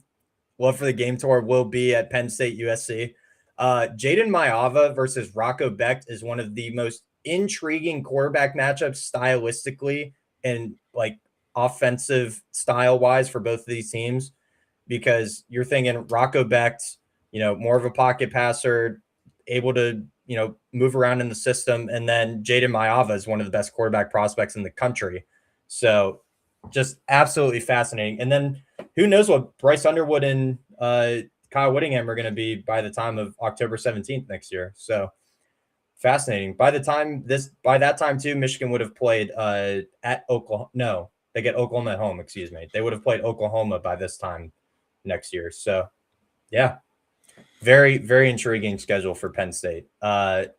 Love for the Game tour will be at Penn State, USC. Jaden Mayava versus Rocco Becht is one of the most intriguing quarterback matchups stylistically and like offensive style wise for both of these teams, because you're thinking Rocco Becht, you know, more of a pocket passer, able to, you know, move around in the system. And then Jaden Mayava is one of the best quarterback prospects in the country. So just absolutely fascinating. And then who knows what Bryce Underwood and Kyle Whittingham are going to be by the time of October 17th next year. So fascinating. By that time too, Michigan would have played at Oklahoma. No, they get Oklahoma at home. Excuse me. They would have played Oklahoma by this time next year. So yeah, very, very intriguing schedule for Penn State. The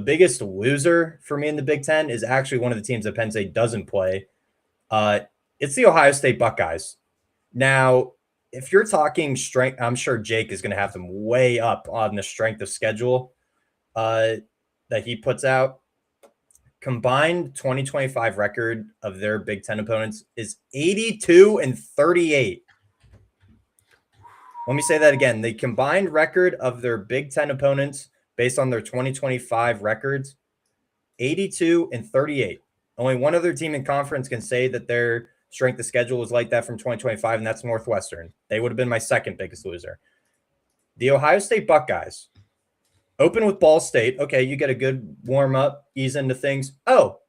biggest loser for me in the Big Ten is actually one of the teams that Penn State doesn't play. It's the Ohio State Buckeyes. Now, if you're talking strength, I'm sure Jake is going to have them way up on the strength of schedule that he puts out. Combined 2025 record of their Big Ten opponents is 82 and 38. Let me say that again. The combined record of their Big Ten opponents based on their 2025 records, 82 and 38. Only one other team in conference can say that their strength of schedule was like that from 2025, and that's Northwestern. They would have been my second biggest loser. The Ohio State Buckeyes open with Ball State. Okay, you get a good warm up, ease into things. Oh,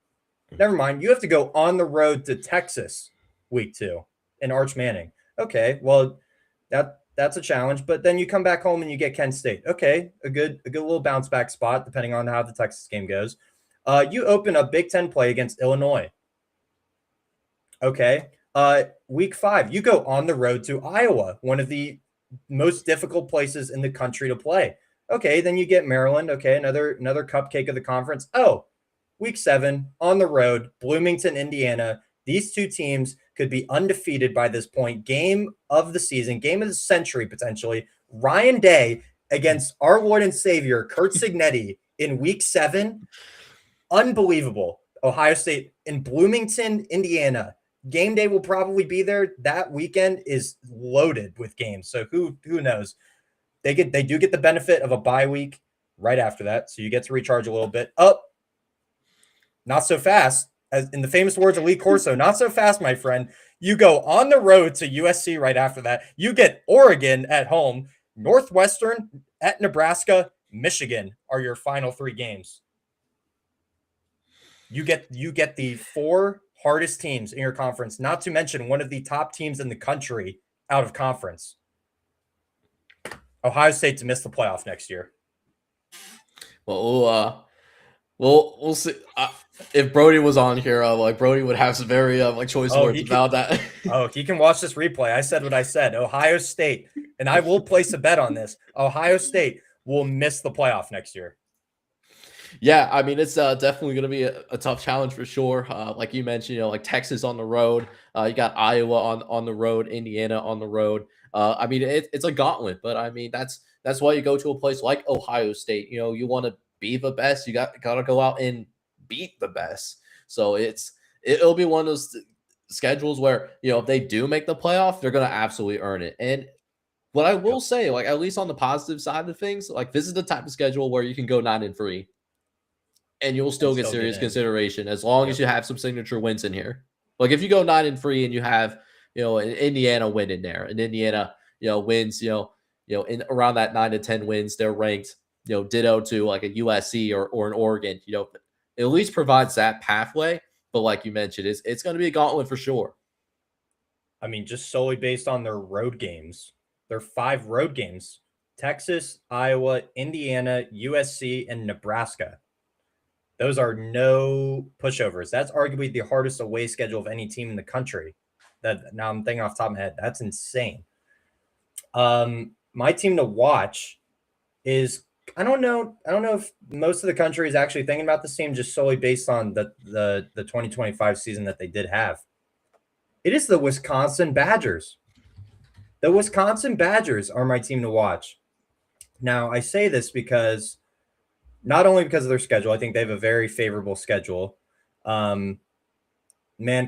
never mind. You have to go on the road to Texas week 2 in Arch Manning. Okay, well, that's a challenge. But then you come back home and you get Kent State. Okay, a good little bounce back spot depending on how the Texas game goes. You open a Big Ten play against Illinois. Okay, Week 5, you go on the road to Iowa, one of the most difficult places in the country to play. Okay, then you get Maryland. Okay, another cupcake of the conference. Oh, week 7 on the road, Bloomington, Indiana. These two teams could be undefeated by this point. Game of the season, game of the century potentially. Ryan Day against our Lord and Savior Kurt Signetti in week 7. Unbelievable. Ohio State in Bloomington, Indiana. Game day will probably be there. That weekend is loaded with games. So who knows? They do get the benefit of a bye week right after that. So you get to recharge a little bit. Not so fast. As in the famous words of Lee Corso, not so fast, my friend. You go on the road to USC right after that. You get Oregon at home, Northwestern at Nebraska, Michigan are your final 3 games. You get the 4 hardest teams in your conference, not to mention one of the top teams in the country out of conference. Ohio State to miss the playoff next year. Well, we'll see. If Brody was on here, Brody would have some very choice words about that. He can watch this replay. I said what I said. Ohio State, and I will place a bet on this. Ohio State will miss the playoff next year. Yeah, I mean, it's definitely going to be a tough challenge for sure. Like you mentioned, like Texas on the road. You got Iowa on the road, Indiana on the road. I mean, it's a gauntlet, but I mean, that's why you go to a place like Ohio State. You want to be the best. You got to go out and beat the best. So it'll be one of those schedules where, if they do make the playoff, they're going to absolutely earn it. And what I will say, at least on the positive side of things, this is the type of schedule where you can go 9-3. And you'll still get serious consideration as long as you have some signature wins in here. If you go 9-3 and you have, an Indiana win in there, and Indiana, wins, in around that 9 to 10 wins, they're ranked, ditto to a USC or an Oregon, at least provides that pathway. But like you mentioned, it's going to be a gauntlet for sure. I mean, just solely based on their road games, their 5 road games: Texas, Iowa, Indiana, USC, and Nebraska. Those are no pushovers. That's arguably the hardest away schedule of any team in the country. That now I'm thinking off the top of my head. That's insane. My team to watch is I don't know if most of the country is actually thinking about this team just solely based on the 2025 season that they did have. It is the Wisconsin Badgers. The Wisconsin Badgers are my team to watch. Now, I say this because not only because of their schedule, I think they have a very favorable schedule. Man,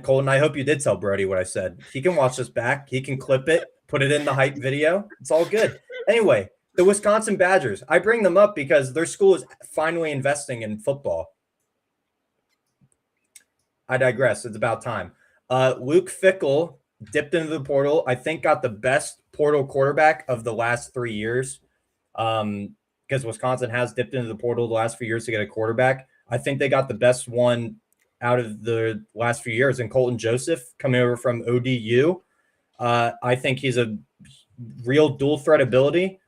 Colton, I hope you did tell Brody what I said. He can watch this back. He can clip it, put it in the hype video. It's all good. Anyway, the Wisconsin Badgers. I bring them up because their school is finally investing in football. I digress. It's about time. Luke Fickell dipped into the portal. I think got the best portal quarterback of the last 3 years. Because Wisconsin has dipped into the portal the last few years to get a quarterback. I think they got the best one out of the last few years in Colton Joseph coming over from ODU. I think he's a real dual threat ability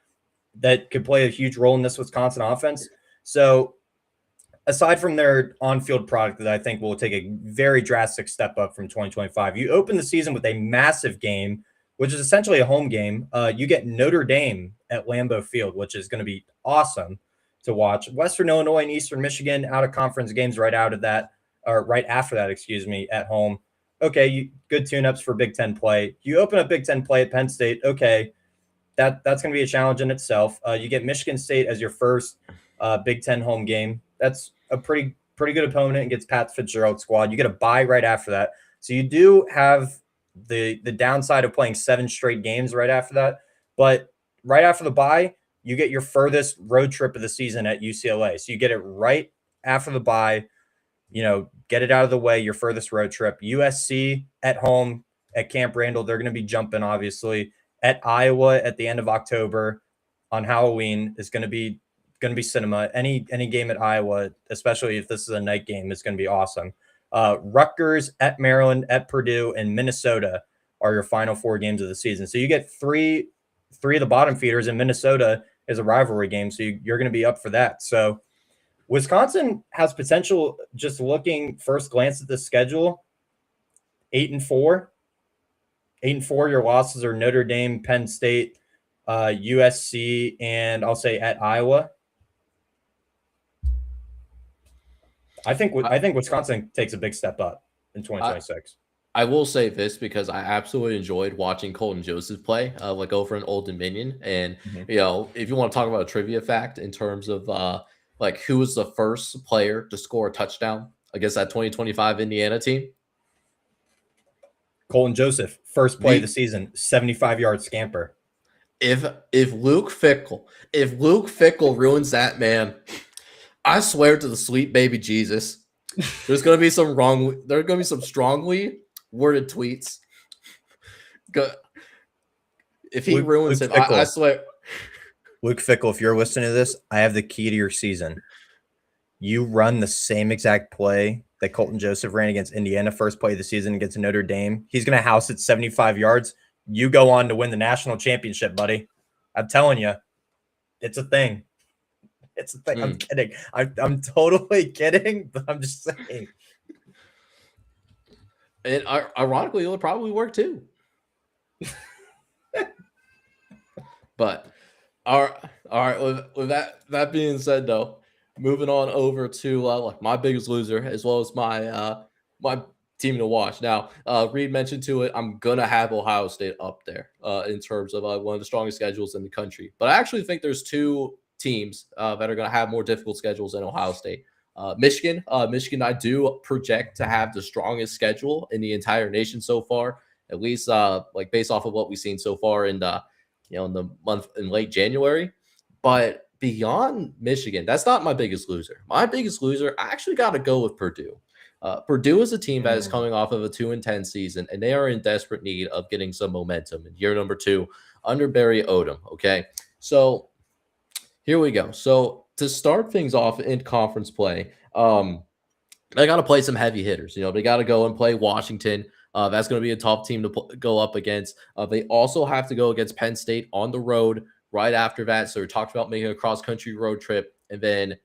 that could play a huge role in this Wisconsin offense. So aside from their on-field product that I think will take a very drastic step up from 2025, you open the season with a massive game, which is essentially a home game. You get Notre Dame at Lambeau Field, which is going to be awesome to watch. Western Illinois and Eastern Michigan out of conference games right after that, at home. Okay, good tune-ups for Big Ten play. You open up Big Ten play at Penn State. Okay, that's going to be a challenge in itself. You get Michigan State as your first Big Ten home game. That's a pretty good opponent against Pat Fitzgerald's squad. You get a bye right after that. So you do have the downside of playing 7 straight games right after that. But right after the bye, you get your furthest road trip of the season at UCLA. So you get it right after the bye, get it out of the way, your furthest road trip. USC at home at Camp Randall. They're going to be jumping, obviously. At Iowa at the end of October on Halloween is going to be cinema. Any game at Iowa, especially if this is a night game, is going to be awesome. Rutgers at Maryland, at Purdue, and Minnesota are your final 4 games of the season. So you get three of the bottom feeders, and Minnesota is a rivalry game, so you're going to be up for that. So Wisconsin has potential, just looking first glance at the schedule, 8-4. 8-4. Your losses are Notre Dame, Penn State, USC, and I'll say at Iowa. I think Wisconsin takes a big step up in 2026. I will say this because I absolutely enjoyed watching Colton Joseph play, like over in Old Dominion. And if you want to talk about a trivia fact in terms of like who was the first player to score a touchdown against that 2025 Indiana team, Colton Joseph, first play of the season, 75-yard scamper. If Luke Fickell ruins that, man, I swear to the sweet baby Jesus, there's gonna be some strongly worded tweets. If he ruins it, I swear. Luke Fickell, if you're listening to this, I have the key to your season. You run the same exact play that Colton Joseph ran against Indiana, first play of the season against Notre Dame. He's going to house it 75 yards. You go on to win the national championship, buddy. I'm telling you, it's a thing. It's a thing. I'm kidding. I'm totally kidding, but I'm just saying. And ironically, it would probably work too. But all right. With that being said, though, moving on over to like my biggest loser as well as my my team to watch. Now, Reed mentioned to it, I'm gonna have Ohio State up there in terms of one of the strongest schedules in the country. But I actually think there's two teams that are gonna have more difficult schedules than Ohio State. Michigan, I do project to have the strongest schedule in the entire nation so far, at least like based off of what we've seen so far in the in the month in late January. But beyond Michigan, that's not my biggest loser. My biggest loser, I actually got to go with Purdue. Purdue is a team that is coming off of a 2-10 season, and they are in desperate need of getting some momentum in year number 2 under Barry Odom. Okay, so here we go. So to start things off in conference play, they got to play some heavy hitters. They got to go and play Washington. That's going to be a tough team to go up against. They also have to go against Penn State on the road right after that. So we talked about making a cross-country road trip and then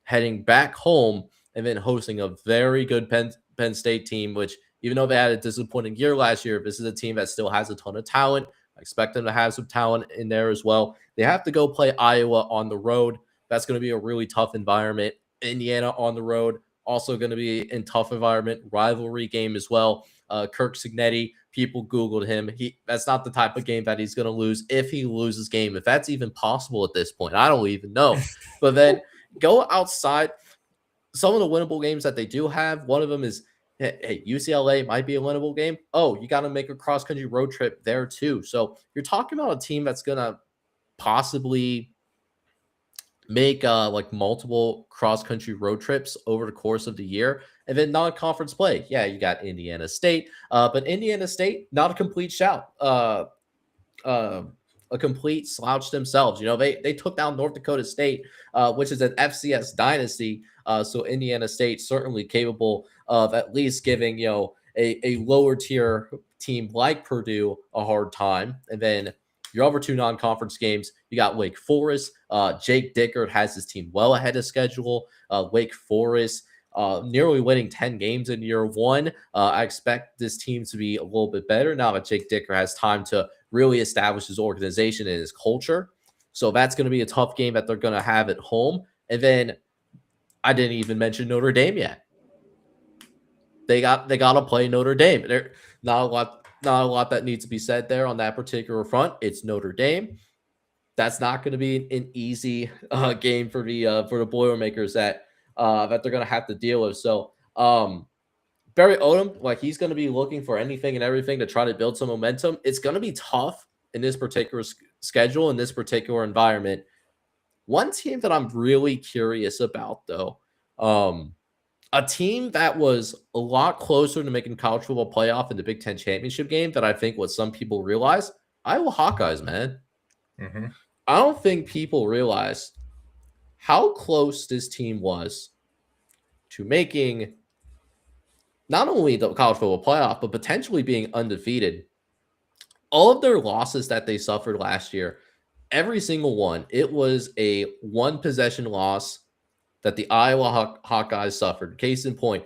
heading back home and then hosting a very good Penn State team, which even though they had a disappointing year last year, this is a team that still has a ton of talent. I expect them to have some talent in there as well. They have to go play Iowa on the road. That's going to be a really tough environment. Indiana on the road, also going to be in tough environment, rivalry game as well. Kirk Cignetti, people Googled him. That's not the type of game that he's going to lose if he loses game, if that's even possible at this point. I don't even know. But then go outside. Some of the winnable games that they do have, one of them is, hey, UCLA might be a winnable game. Oh, you got to make a cross-country road trip there too. So you're talking about a team that's going to possibly make like multiple cross-country road trips over the course of the year. And then non-conference play. Yeah, you got Indiana State. But Indiana State, not a complete shout. A complete slouch themselves. They took down North Dakota State, which is an FCS dynasty. So Indiana State certainly capable of at least giving, a lower tier team like Purdue a hard time. And then your other two non-conference games, you got Wake Forest. Jake Dickert has his team well ahead of schedule. Wake Forest nearly winning 10 games in year one. I expect this team to be a little bit better now that Jake Dickert has time to really establish his organization and his culture. So that's going to be a tough game that they're going to have at home. And then I didn't even mention Notre Dame yet. They got to play Notre Dame. There's not a lot that needs to be said there on that particular front. It's Notre Dame. That's not going to be an easy game for the Boilermakers that they're going to have to deal with. So Barry Odom, like, he's going to be looking for anything and everything to try to build some momentum. It's going to be tough in this particular schedule, in this particular environment. One team that I'm really curious about, though, a team that was a lot closer to making college football playoff in the Big Ten championship game than I think what some people realize, Iowa Hawkeyes, man. Mm-hmm. I don't think people realize how close this team was to making not only the college football playoff, but potentially being undefeated. All of their losses that they suffered last year, every single one, it was a one-possession loss that the Iowa Hawkeyes suffered. Case in point,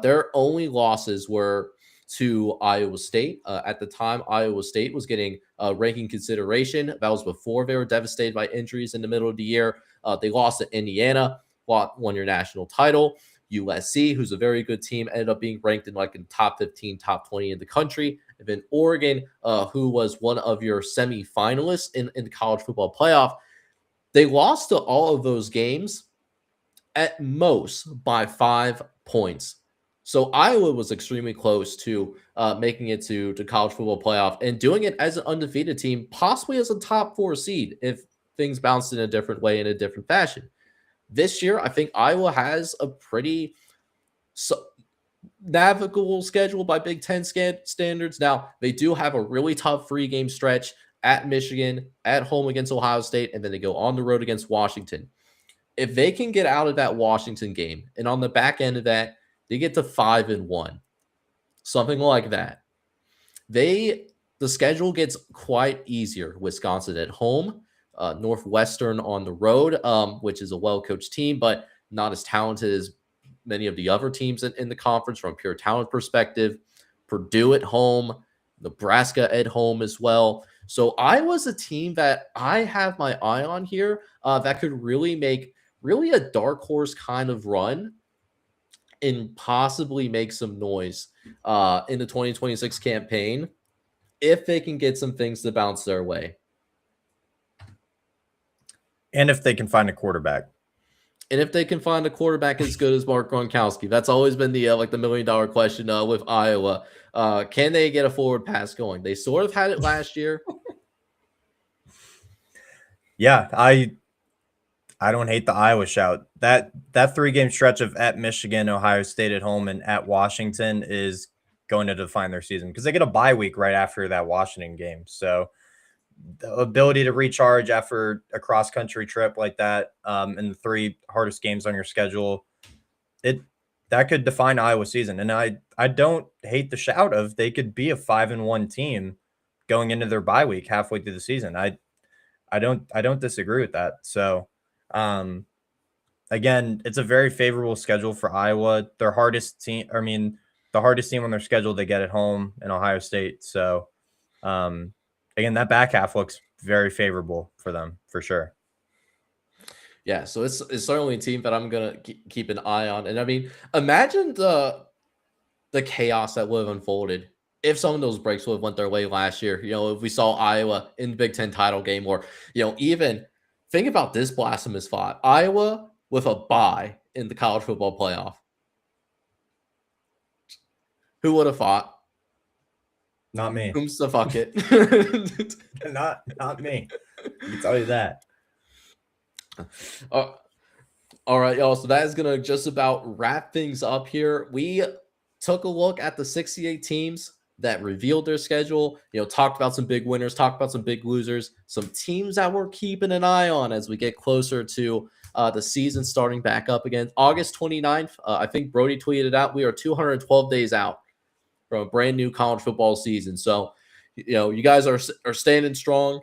their only losses were to Iowa State. At the time, Iowa State was getting ranking consideration. That was before they were devastated by injuries in the middle of the year. They lost to Indiana, won your national title. USC, who's a very good team, ended up being ranked in like in top 15, top 20 in the country. And then Oregon, who was one of your semifinalists in the college football playoff, they lost to all of those games at most by 5 points. So Iowa was extremely close to making it to college football playoff and doing it as an undefeated team, possibly as a top 4 seed if things bounced in a different way, in a different fashion. This year, I think Iowa has a pretty navigable schedule by Big Ten standards. Now, they do have a really tough 3-game stretch at Michigan, at home against Ohio State, and then they go on the road against Washington. If they can get out of that Washington game, and on the back end of that, they get to 5-1, something like that, the schedule gets quite easier. Wisconsin at home, Northwestern on the road, which is a well-coached team, but not as talented as many of the other teams in the conference from a pure talent perspective. Purdue at home, Nebraska at home as well. So Iowa's a team that I have my eye on here that could really make a dark horse kind of run and possibly make some noise in the 2026 campaign if they can get some things to bounce their way. And if they can find a quarterback. And if they can find a quarterback as good as Mark Gronkowski. That's always been the $1 million question with Iowa. Can they get a forward pass going? They sort of had it last year. Yeah, I don't hate the Iowa shout. That 3-game stretch of at Michigan, Ohio State at home, and at Washington is going to define their season because they get a bye week right after that Washington game. So the ability to recharge after a cross-country trip like that, and the 3 hardest games on your schedule, that could define Iowa season. And I don't hate the shout of they could be a 5-1 team going into their bye week halfway through the season. I don't disagree with that. So again, it's a very favorable schedule for Iowa. Their hardest team, the hardest team on their schedule they get at home in Ohio State. So again, that back half looks very favorable for them for sure. Yeah, so it's certainly a team that I'm gonna keep an eye on. And I mean, imagine the chaos that would have unfolded if some of those breaks would have went their way last year. You know, if we saw Iowa in the Big Ten title game, or even think about this blasphemous thought: Iowa with a bye in the college football playoff. Who would have thought? Not me. Whom's the fuck it? not me. I can tell you that. All right, y'all. So that is going to just about wrap things up here. We took a look at the 68 teams that revealed their schedule, talked about some big winners, talked about some big losers, some teams that we're keeping an eye on as we get closer to the season starting back up again. August 29th, I think Brody tweeted out, we are 212 days out from a brand new college football season. So, you guys are standing strong.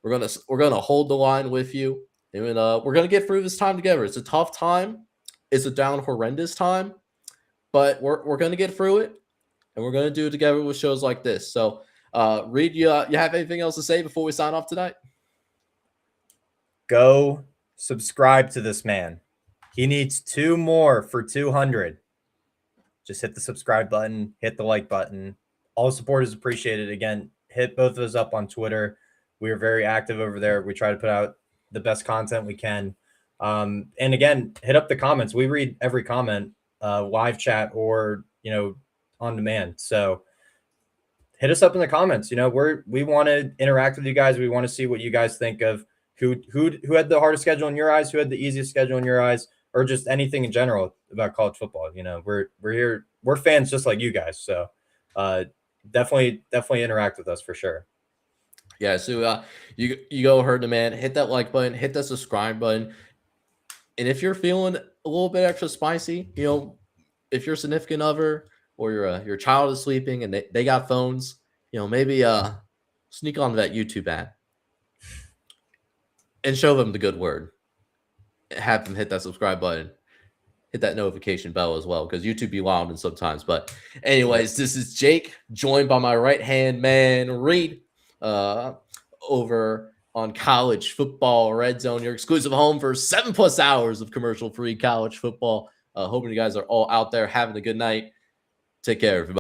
We're gonna hold the line with you. And we're going to get through this time together. It's a tough time. It's a down horrendous time. But we're going to get through it. And we're going to do it together with shows like this. So, Reed, you have anything else to say before we sign off tonight? Go subscribe to this man. He needs 2 more for 200. Just hit the subscribe button. Hit the like button. All support is appreciated. Again, hit both of us up on Twitter. We are very active over there. We try to put out the best content we can. And again, hit up the comments. We read every comment, live chat or, on demand. So hit us up in the comments. We want to interact with you guys. We want to see what you guys think of who had the hardest schedule in your eyes, who had the easiest schedule in your eyes, or just anything in general about college football. We're here. We're fans just like you guys. So definitely interact with us for sure. Yeah, so you go heard the man, hit that like button, hit that subscribe button. And if you're feeling a little bit extra spicy, if your significant other or your child is sleeping and they got phones, maybe sneak onto that YouTube app and show them the good word. Have them hit that subscribe button. hit that notification bell as well, because YouTube be wilding sometimes. But anyways, this is Jake, joined by my right-hand man, Reed, over on College Football Red Zone, your exclusive home for 7+ hours of commercial-free college football. Hoping you guys are all out there having a good night. Take care, everybody.